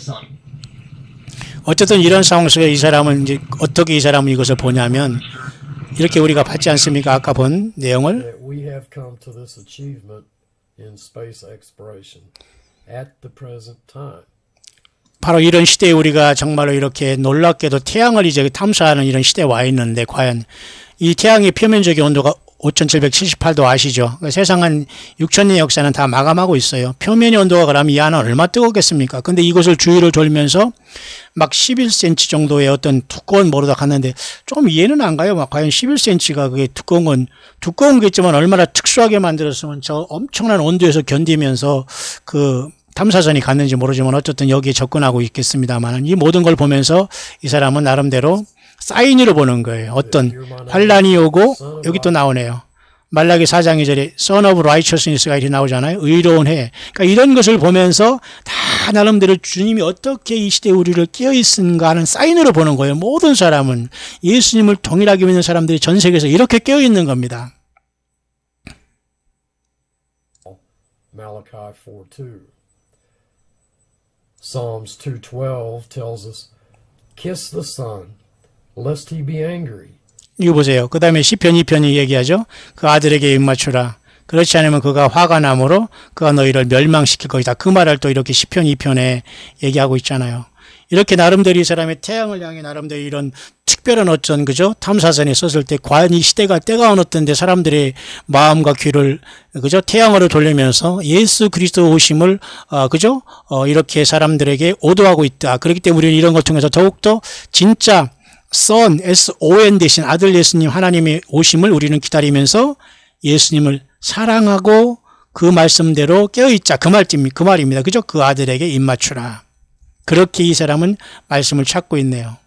어쨌든 이런 상황 속에 이 사람은 어떻게 이 사람은 이것을 보냐면 이렇게 우리가 봤지 않습니까? 아까 본 내용을 바로 이런 시대에 우리가 정말로 이렇게 놀랍게도 태양을 이제 탐사하는 이런 시대에 와 있는데 과연 이 태양의 표면적인 온도가 5778도 아시죠? 그러니까 세상 한 6000년의 역사는 다 마감하고 있어요. 표면의 온도가 그러면 이 안은 얼마 뜨겁겠습니까? 근데 이것을 주위를 돌면서 막 11cm 정도의 어떤 두꺼운 모르다 갔는데 조금 이해는 안 가요. 막 과연 11cm가 그게 두꺼운 게 있지만 얼마나 특수하게 만들었으면 저 엄청난 온도에서 견디면서 그 탐사선이 갔는지 모르지만 어쨌든 여기에 접근하고 있겠습니다만 이 모든 걸 보면서 이 사람은 나름대로 사인으로 보는 거예요. 어떤 환란이 오고 여기 또 나오네요. 말라기 4장 2절에 Son of Righteousness가 이렇게 나오잖아요. 의로운 해. 그러니까 이런 것을 보면서 다 나름대로 주님이 어떻게 이 시대에 우리를 깨어있는가 하는 사인으로 보는 거예요. 모든 사람은 예수님을 동일하게 믿는 사람들이 전 세계에서 이렇게 깨어있는 겁니다. Malachi 4:2. Psalms 2:12 tells us, "Kiss the Son, lest he be angry." 이거 보세요. 그 다음에 시편 2편이 얘기하죠. 그 아들에게 입맞추라. 그렇지 않으면 그가 화가 나므로 그가 너희를 멸망시킬 것이다. 그 말을 또 이렇게 시편 2편에 얘기하고 있잖아요. 이렇게 나름대로 이 사람의 태양을 향해 나름대로 이런 특별한 어쩐 그죠? 탐사선에 썼을 때 과연 이 시대가 때가 어느 때인데 사람들의 마음과 귀를 그죠? 태양으로 돌리면서 예수 그리스도 오심을 그죠? 이렇게 사람들에게 오도하고 있다. 그렇기 때문에 우리는 이런 걸 통해서 더욱더 진짜 Son, S-O-N 대신 아들 예수님 하나님의 오심을 우리는 기다리면서 예수님을 사랑하고 그 말씀대로 깨어있자. 그 말입니다. 그죠? 그 아들에게 입맞추라. 그렇게 이 사람은 말씀을 찾고 있네요.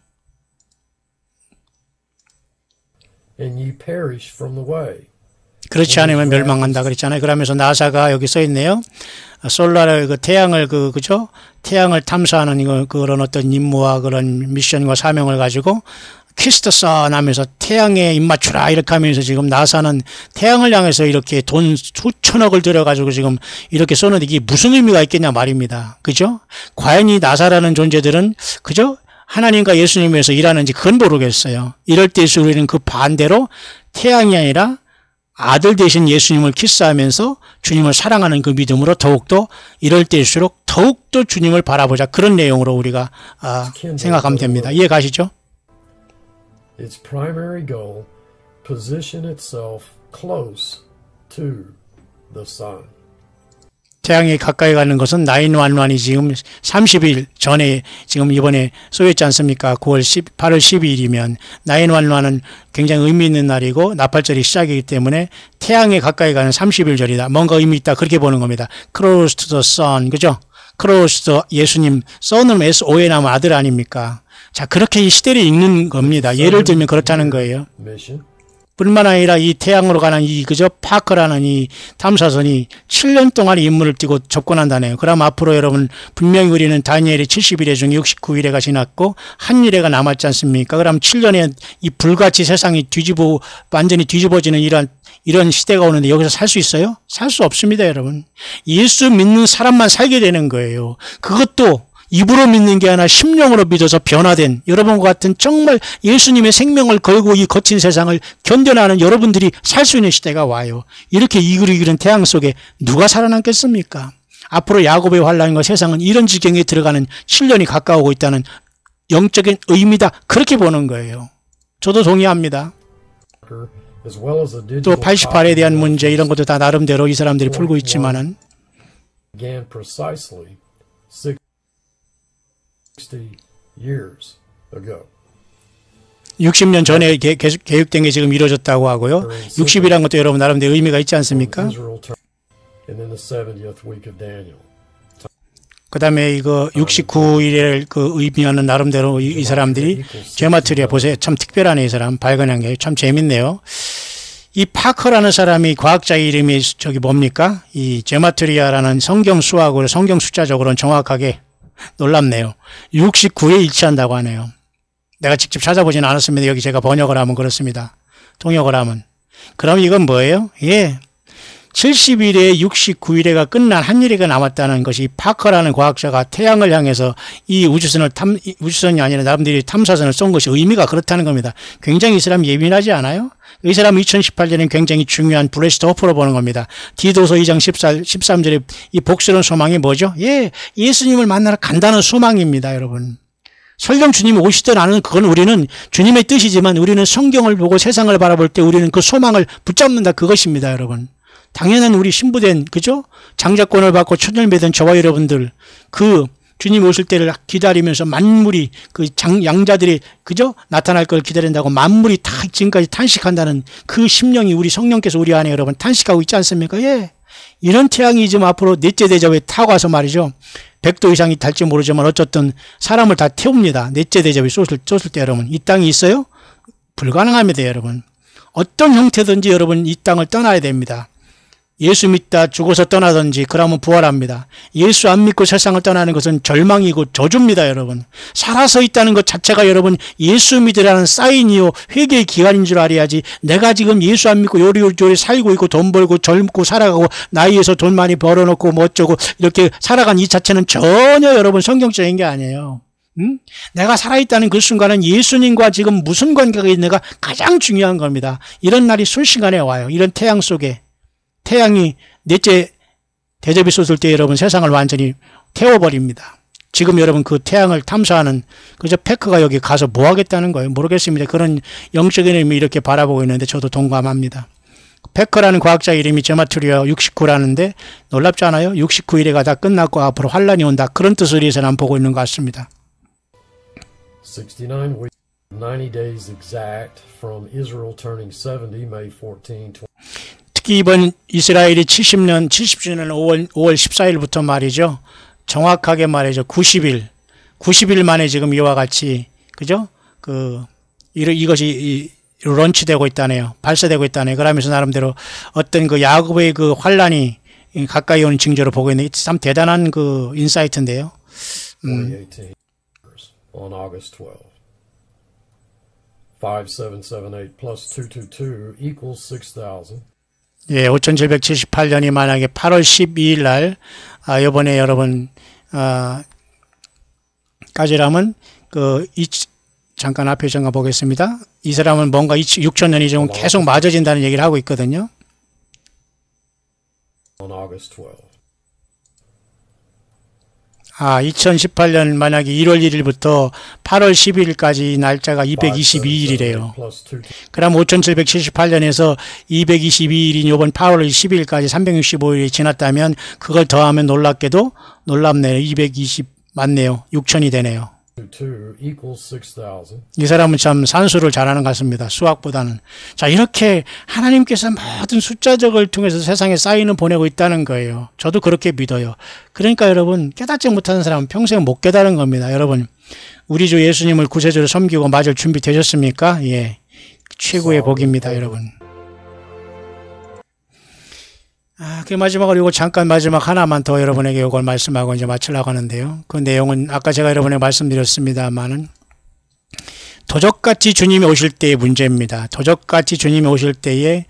And ye perish from the way. 그렇지 않으면 멸망한다 그랬잖아요. 그러면서 나사가 여기 써 있네요. 솔라를 태양을 그죠? 태양을 탐사하는 그런 어떤 임무와 그런 미션과 사명을 가지고 키스 더 선 하면서 태양에 입맞추라 이렇게 하면서 지금 나사는 태양을 향해서 이렇게 돈 수천억을 들여가지고 지금 이렇게 쏘는데 이게 무슨 의미가 있겠냐 말입니다. 그죠? 과연 이 나사라는 존재들은 그죠? 하나님과 예수님에서 일하는지 그건 모르겠어요. 이럴 때일수록 우리는 그 반대로 태양이 아니라 아들 되신 예수님을 키스하면서 주님을 사랑하는 그 믿음으로 더욱더 이럴 때일수록 더욱더 주님을 바라보자. 그런 내용으로 우리가 생각하면 됩니다. 이해 가시죠? Its primary goal, position itself close to the sun. 태양에 가까이 가는 것은 911이 지금 30일 전에 지금 이번에 쏘였지 않습니까? 8월 12일이면 911은 굉장히 의미 있는 날이고 나팔절이 시작이기 때문에 태양에 가까이 가는 30일 절이다. 뭔가 의미 있다. 그렇게 보는 겁니다. Close to the sun. 그죠? Close to 예수님. Son은 S-O-N 하면 아들 아닙니까? 자, 그렇게 이 시대를 읽는 겁니다. 예를 들면 그렇다는 거예요. 뿐만 아니라 이 태양으로 가는 그죠? 파커라는 이 탐사선이 7년 동안 임무를 띄고 접근한다네요. 그럼 앞으로 여러분, 분명히 우리는 다니엘의 70일에 중에 69일에가 지났고, 한 일회가 남았지 않습니까? 그럼 7년에 이 불같이 세상이 완전히 뒤집어지는 이런 시대가 오는데 여기서 살 수 있어요? 살 수 없습니다, 여러분. 예수 믿는 사람만 살게 되는 거예요. 그것도 입으로 믿는 게 아니라 심령으로 믿어서 변화된 여러분과 같은 정말 예수님의 생명을 걸고 이 거친 세상을 견뎌나는 여러분들이 살 수 있는 시대가 와요. 이렇게 이글이글은 태양 속에 누가 살아남겠습니까? 앞으로 야곱의 환란과 세상은 이런 지경에 들어가는 7년이 가까우고 있다는 영적인 의미다. 그렇게 보는 거예요. 저도 동의합니다. 또 88에 대한 문제 이런 것도 다 나름대로 이 사람들이 풀고 있지만은 60년 전에 계획된 게 지금 이루어졌다고 하고요. 60이라는 것도 여러분 나름대로 의미가 있지 않습니까? 그 다음에 이거 69일을 의미하는 나름대로 이 사람들이 제마트리아 보세요. 참 특별하네. 이 사람 발견한 게 참 재밌네요. 이 파커라는 사람이 과학자 이름이 뭡니까? 이 제마트리아라는 성경 수학으로 성경 숫자적으로는 정확하게 놀랍네요. 69에 일치한다고 하네요. 내가 직접 찾아보지는 않았습니다. 여기 제가 번역을 하면 그렇습니다. 통역을 하면. 그럼 이건 뭐예요? 예. 70일에 69일에가 끝난 한 일회가 남았다는 것이 파커라는 과학자가 태양을 향해서 이 우주선이 아니라 나름대로 탐사선을 쏜 것이 의미가 그렇다는 겁니다. 굉장히 이 사람 예민하지 않아요? 이 사람은 2018년에는 굉장히 중요한 브레스트 호프로 보는 겁니다. 디도서 2장 13절에 이 복스러운 소망이 뭐죠? 예, 예수님을 만나러 간다는 소망입니다, 여러분. 설령 주님이 오시든 않은 그건 우리는 주님의 뜻이지만 우리는 성경을 보고 세상을 바라볼 때 우리는 그 소망을 붙잡는다 그것입니다, 여러분. 당연한 우리 신부된 그죠? 장자권을 받고 천혈매된 저와 여러분들 그 주님 오실 때를 기다리면서 만물이 양자들이 그죠? 나타날 걸 기다린다고 만물이 다 지금까지 탄식한다는 그 심령이 우리 성령께서 우리 안에 여러분 탄식하고 있지 않습니까? 예. 이런 태양이 지금 앞으로 넷째 대접에 타고 와서 말이죠. 100도 이상이 달지 모르지만 어쨌든 사람을 다 태웁니다. 넷째 대접이 쏟을 때 여러분. 이 땅이 있어요? 불가능합니다, 여러분. 어떤 형태든지 여러분 이 땅을 떠나야 됩니다. 예수 믿다 죽어서 떠나든지 그러면 부활합니다. 예수 안 믿고 세상을 떠나는 것은 절망이고 저주입니다, 여러분. 살아서 있다는 것 자체가 여러분 예수 믿으라는 사인이요 회개의 기간인 줄 알아야지. 내가 지금 예수 안 믿고 요리요리 살고 있고 돈 벌고 젊고 살아가고 나이에서 돈 많이 벌어놓고 뭐 어쩌고 이렇게 살아간 이 자체는 전혀 여러분 성경적인 게 아니에요. 응? 내가 살아있다는 그 순간은 예수님과 지금 무슨 관계가 있는가 가장 중요한 겁니다. 이런 날이 순식간에 와요. 이런 태양 속에. 태양이 넷째 대접이 쏟을 때 여러분 세상을 완전히 태워버립니다. 지금 여러분 그 태양을 탐사하는 그저 패커가 여기 가서 뭐 하겠다는 거예요? 모르겠습니다. 그런 영적인 의미 이렇게 바라보고 있는데 저도 동감합니다. 패커라는 과학자 이름이 제마트리아 69라는데 놀랍지 않아요? 69일에가 다 끝났고 앞으로 환란이 온다. 그런 뜻을 위해서 난 보고 있는 것 같습니다. 69 weeks, 90 days exact from Israel turning 70 May 14, 20. 특히 이번 이스라엘이 70주년 5월 14일부터 말이죠. 정확하게 말이죠. 90일 만에 지금 이와 같이, 그죠? 이것이 런치되고 있다네요. 발사되고 있다네요. 그러면서 나름대로 어떤 그 야곱의 그 환란이 가까이 오는 징조로 보고 있는 참 대단한 그 인사이트인데요. 2018 on August 12. 5778 plus 222 equals 6,000. 예, 5778년이 만약에 8월 12일 날, 요번에 여러분, 까지라면, 잠깐 앞에 잠깐 보겠습니다. 이 사람은 뭔가 6,000년이 좀 계속 맞아진다는 얘기를 하고 있거든요. On August 12. 2018년 만약에 1월 1일부터 8월 12일까지 날짜가 222일이래요. 그럼 5778년에서 222일인 이번 8월 12일까지 365일이 지났다면 그걸 더하면 놀랍게도 놀랍네요. 220 맞네요. 6천이 되네요. 이 사람은 참 산수를 잘하는 것 같습니다. 수학보다는. 자, 이렇게 하나님께서 모든 숫자적을 통해서 세상에 사인을 보내고 있다는 거예요. 저도 그렇게 믿어요. 그러니까 여러분, 깨닫지 못하는 사람은 평생 못 깨달은 겁니다. 여러분, 우리 주 예수님을 구세주로 섬기고 맞을 준비 되셨습니까? 예. 최고의 복입니다, 여러분. 그 마지막으로 이거 잠깐 마지막 하나만 더 여러분에게 이걸 말씀하고 이제 마치려고 하는데요. 그 내용은 아까 제가 여러분에게 말씀드렸습니다만은 도적같이 주님이 오실 때의 문제입니다. 도적같이 주님이 오실 때에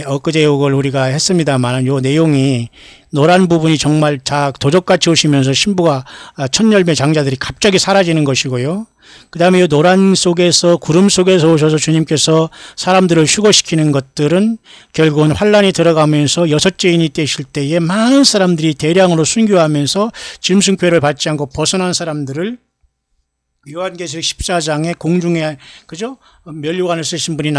엊그제 이걸 우리가 했습니다만은 요 내용이 노란 부분이 정말 도적같이 오시면서 신부가 천열매 장자들이 갑자기 사라지는 것이고요. 그 다음에 이 노란 속에서 구름 속에서 오셔서 주님께서 사람들을 휴거시키는 것들은 결국은 환란이 들어가면서 여섯째 인이 떼실 때에 많은 사람들이 대량으로 순교하면서 짐승표를 받지 않고 벗어난 사람들을 요한계시록 14장에 공중에 그죠? 면류관을 쓰신 분이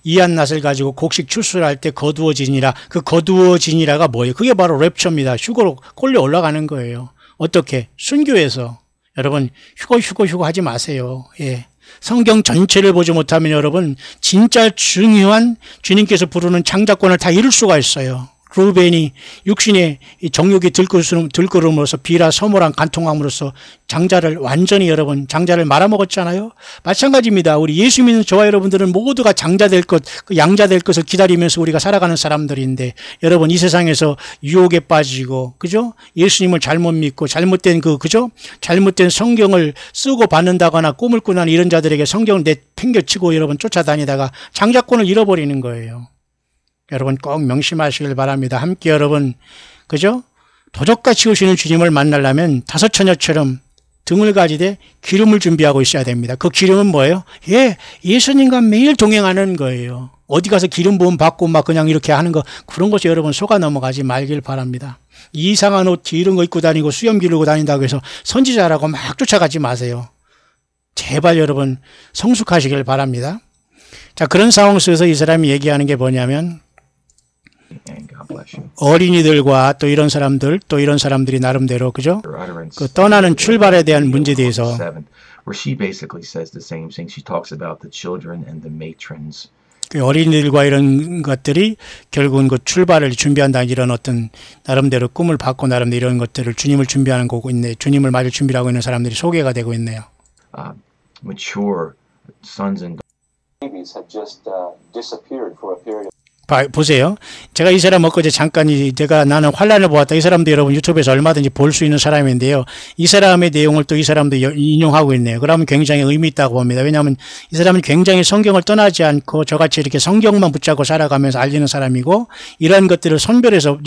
이한낫을 가지고 곡식 출수를 할 때 거두어지니라. 그 거두어지니라가 뭐예요? 그게 바로 랩처입니다. 휴거로 꼴려 올라가는 거예요. 어떻게? 순교해서. 여러분 휴거 하지 마세요. 예. 성경 전체를 보지 못하면 여러분 진짜 중요한 주님께서 부르는 장자권을 다 잃을 수가 있어요. 루벤이 육신의 정욕이 들끓음으로써 비라 서모랑 간통함으로써 장자를 완전히 여러분 장자를 말아먹었잖아요. 마찬가지입니다. 우리 예수 믿는 저와 여러분들은 모두가 장자 될 것, 양자 될 것을 기다리면서 우리가 살아가는 사람들인데 여러분 이 세상에서 유혹에 빠지고 그죠? 예수님을 잘못 믿고 잘못된 그죠? 잘못된 성경을 쓰고 받는다거나 꿈을 꾸는 이런 자들에게 성경을 내팽겨치고 여러분 쫓아다니다가 장자권을 잃어버리는 거예요. 여러분 꼭 명심하시길 바랍니다. 함께 여러분 그죠? 도적같이 오시는 주님을 만나려면 다섯 처녀처럼 등을 가지되 기름을 준비하고 있어야 됩니다. 그 기름은 뭐예요? 예수님과 매일 동행하는 거예요. 어디 가서 기름 부음 받고 막 그냥 이렇게 하는 거 그런 것이 여러분 속아 넘어가지 말길 바랍니다. 이상한 옷 이런 거 입고 다니고 수염 기르고 다닌다고 해서 선지자라고 막 쫓아가지 마세요. 제발 여러분 성숙하시길 바랍니다. 자, 그런 상황 속에서 이 사람이 얘기하는 게 뭐냐면 어린이들과 또 이런 사람들이 나름대로 그죠? 그 떠나는 출발에 대한 문제에 대해서 그 어린이들과 이런 것들이 결국은 그 출발을 준비한다는 이런 어떤 나름대로 꿈을 받고 나름대로 이런 것들을 주님을 준비하는 거고 있네. 주님을 맞을 준비를 하고 있는 사람들이 소개가 되고 있네요. Mature sons and babies have just disappeared for a period. 보세요. 제가 이 사람 엊그제 잠깐 나는 환란을 보았다. 이 사람도 여러분 유튜브에서 얼마든지 볼 수 있는 사람인데요. 이 사람의 내용을 또 이 사람도 인용하고 있네요. 그러면 굉장히 의미 있다고 봅니다. 왜냐하면 이 사람은 굉장히 성경을 떠나지 않고 저같이 이렇게 성경만 붙잡고 살아가면서 알리는 사람이고 이러한 것들을 선별해서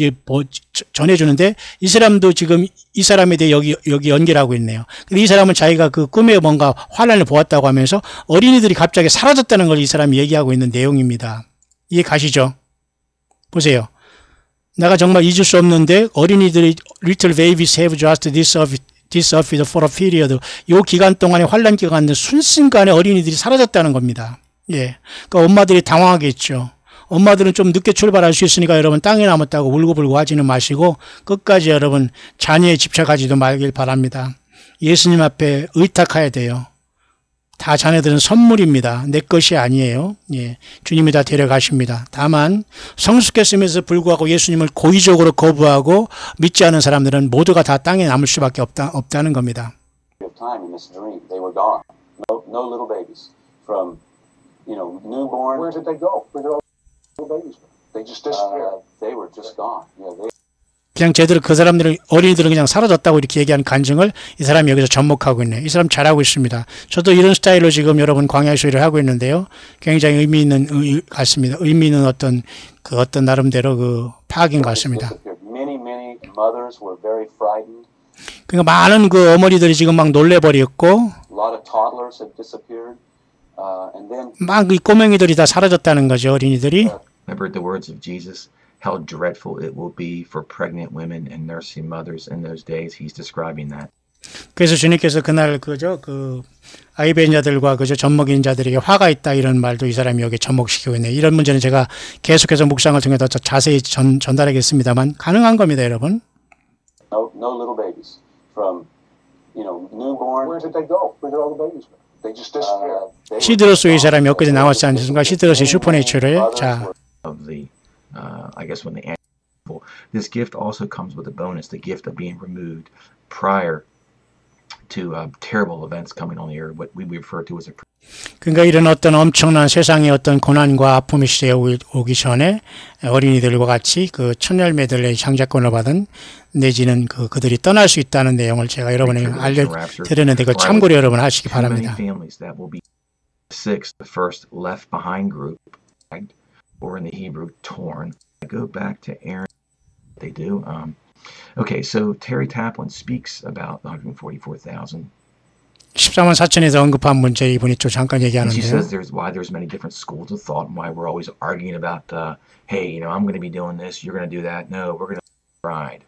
전해주는데 이 사람도 지금 이 사람에 대해 여기 연결하고 있네요. 이 사람은 자기가 그 꿈에 뭔가 환란을 보았다고 하면서 어린이들이 갑자기 사라졌다는 걸 이 사람이 얘기하고 있는 내용입니다. 이해 가시죠? 보세요. 내가 정말 잊을 수 없는데 어린이들이 little babies have just disappeared for a period. 이 기간 동안에 환란 기간은 순식간에 어린이들이 사라졌다는 겁니다. 예, 그러니까 엄마들이 당황하겠죠. 엄마들은 좀 늦게 출발할 수 있으니까 여러분 땅에 남았다고 울고불고 하지는 마시고 끝까지 여러분 자녀에 집착하지도 말길 바랍니다. 예수님 앞에 의탁해야 돼요. 다 자네들은 선물입니다. 내 것이 아니에요. 예, 주님이 다 데려가십니다. 다만 성숙했음에도 불구하고 예수님을 고의적으로 거부하고 믿지 않은 사람들은 모두가 다 땅에 남을 수밖에 없다는 겁니다. newborn. Where did they go? Where did all the babies go? They just disappeared. They were just gone. Yeah, 그냥 제대로 그 사람들은 어린이들은 그냥 사라졌다고 이렇게 얘기하는 간증을 이 사람이 여기서 접목하고 있네요. 이 사람 잘하고 있습니다. 저도 이런 스타일로 지금 여러분 광야의 소리를 하고 있는데요. 굉장히 의미 있는 같습니다. 의미 있는 어떤 나름대로 그 파악인 것 같습니다. many mothers were very frightened. 그러니까 많은 그 어머니들이 지금 막 놀래버렸고, A lot of toddlers had disappeared. And then 막 이 꼬맹이들이 다 사라졌다는 거죠, 어린이들이. remember the words of Jesus, how dreadful it will be for pregnant women and nursing mothers in those days. He's describing that. 그래서 주님께서 그날 아이베인자들과 젖먹인 자들에게 화가 있다 이런 말도 이 사람이 여기 접목시키고 있네요. 이런 문제는 제가 계속해서 묵상을 통해 더 자세히 전달하겠습니다만 가능한 겁니다, 여러분. No little babies from newborn. Where did they go? Where did all the babies go? They just disappeared. 시드로스 이 사람이 엊그제 나왔지 않습니까? 시드로스의 슈퍼내추럴. 자, of the I guess when the animal, this gift also comes with a bonus, the gift of being removed prior to terrible events coming on the earth, what we refer to as a. 그러니까 이런 어떤 엄청난 세상의 어떤 고난과 아픔의 시대에 오기 전에 어린이들과 같이 그 천열매들의 장자권을 받은 내지는 그들이 떠날 수 있다는 내용을 제가 여러분에게 알려드렸는데 그 참고로 여러분 하시기 바랍니다. Six, the first left behind group, or in the Hebrew, torn. I go back to Aaron. They do. Okay, so Terry Taplin speaks about the 144,000. 14만 4천에서 언급한 문제 이분이 또 잠깐 얘기하는데요. She says there's many different schools of thought and why we're always arguing about, hey, I'm going to be doing this, you're going to do that. No, we're going to ride.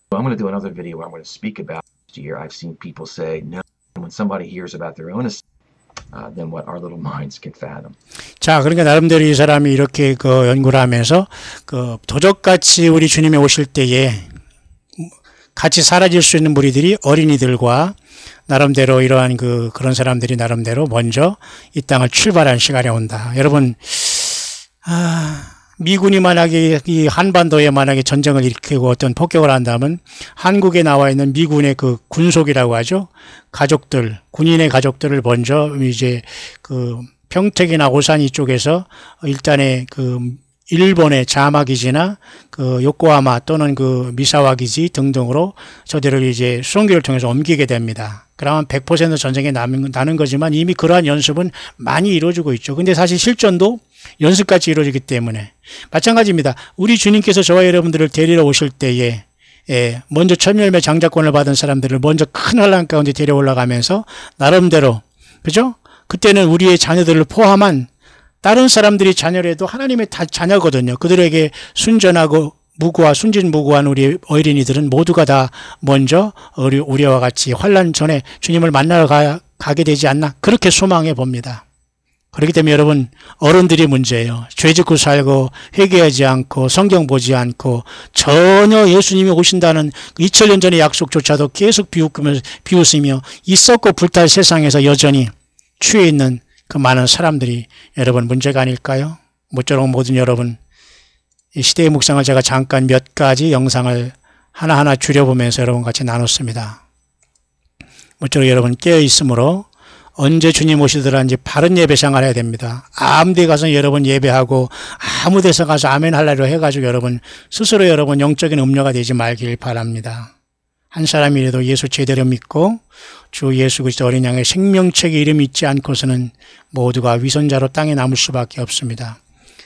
So I'm going to do another video where I'm going to speak about this year. I've seen people say, no, when somebody hears about their own than what our little minds can fathom. 자, 그러니까 나름대로 이 사람이 이렇게 연구를 하면서 도적같이 우리 주님이 오실 때에 같이 사라질 수 있는 무리들이 어린이들과 나름대로 이러한 그런 사람들이 나름대로 먼저 이 땅을 출발한 시간이 온다. 여러분, 미군이 만약에 이 한반도에 만약에 전쟁을 일으키고 어떤 폭격을 한다면 한국에 나와 있는 미군의 그 군속이라고 하죠. 가족들, 군인의 가족들을 먼저 이제 평택이나 오산 이쪽에서 일단의 일본의 자마 기지나 요코하마 또는 미사와 기지 등등으로 저들을 이제 수송기를 통해서 옮기게 됩니다. 그러면 100% 전쟁에 나는 거지만 이미 그러한 연습은 많이 이루어지고 있죠. 근데 사실 실전도 연습같이 이루어지기 때문에 마찬가지입니다. 우리 주님께서 저와 여러분들을 데리러 오실 때에 먼저 천열매 장자권을 받은 사람들을 먼저 큰 환난 가운데 데려 올라가면서 나름대로 그죠? 그때는 우리의 자녀들을 포함한 다른 사람들이 자녀라도 하나님의 다 자녀거든요. 그들에게 순전하고 순진무구한 우리 어린이들은 모두가 다 먼저 우리와 같이 환난 전에 주님을 만나러 가게 되지 않나 그렇게 소망해 봅니다. 그렇기 때문에 여러분 어른들이 문제예요. 죄 짓고 살고 회개하지 않고 성경 보지 않고 전혀 예수님이 오신다는 2000년 전의 약속조차도 계속 비웃으며 이 썩고 불탈 세상에서 여전히 취해 있는 그 많은 사람들이 여러분 문제가 아닐까요? 모쪼록 모든 여러분 이 시대의 묵상을 제가 잠깐 몇 가지 영상을 하나하나 줄여보면서 여러분 같이 나눴습니다. 모쪼록 여러분 깨어있으므로 언제 주님 오시더라는지 바른 예배 생활 해야 됩니다. 아무 데 가서 여러분 예배하고 아무 데서 가서 아멘 할라로 해가지고 여러분 스스로 여러분 영적인 음료가 되지 말길 바랍니다. 한 사람이라도 예수 제대로 믿고 주 예수 그리스도 어린 양의 생명책에 이름이 있지 않고서는 모두가 위선자로 땅에 남을 수밖에 없습니다.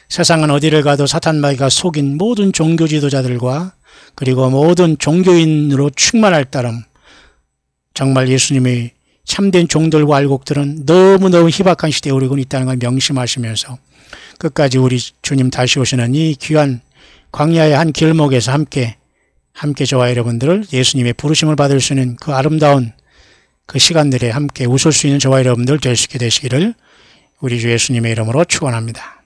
세상은 어디를 가도 사탄마귀가 속인 모든 종교 지도자들과 그리고 모든 종교인으로 충만할 따름 정말 예수님의 참된 종들과 알곡들은 너무너무 희박한 시대에 우리고 있다는 걸 명심하시면서 끝까지 우리 주님 다시 오시는 이 귀한 광야의 한 길목에서 함께 저와 여러분들을 예수님의 부르심을 받을 수 있는 그 아름다운 그 시간들에 함께 웃을 수 있는 저와 여러분들 될 수 있게 되시기를 우리 주 예수님의 이름으로 축원합니다.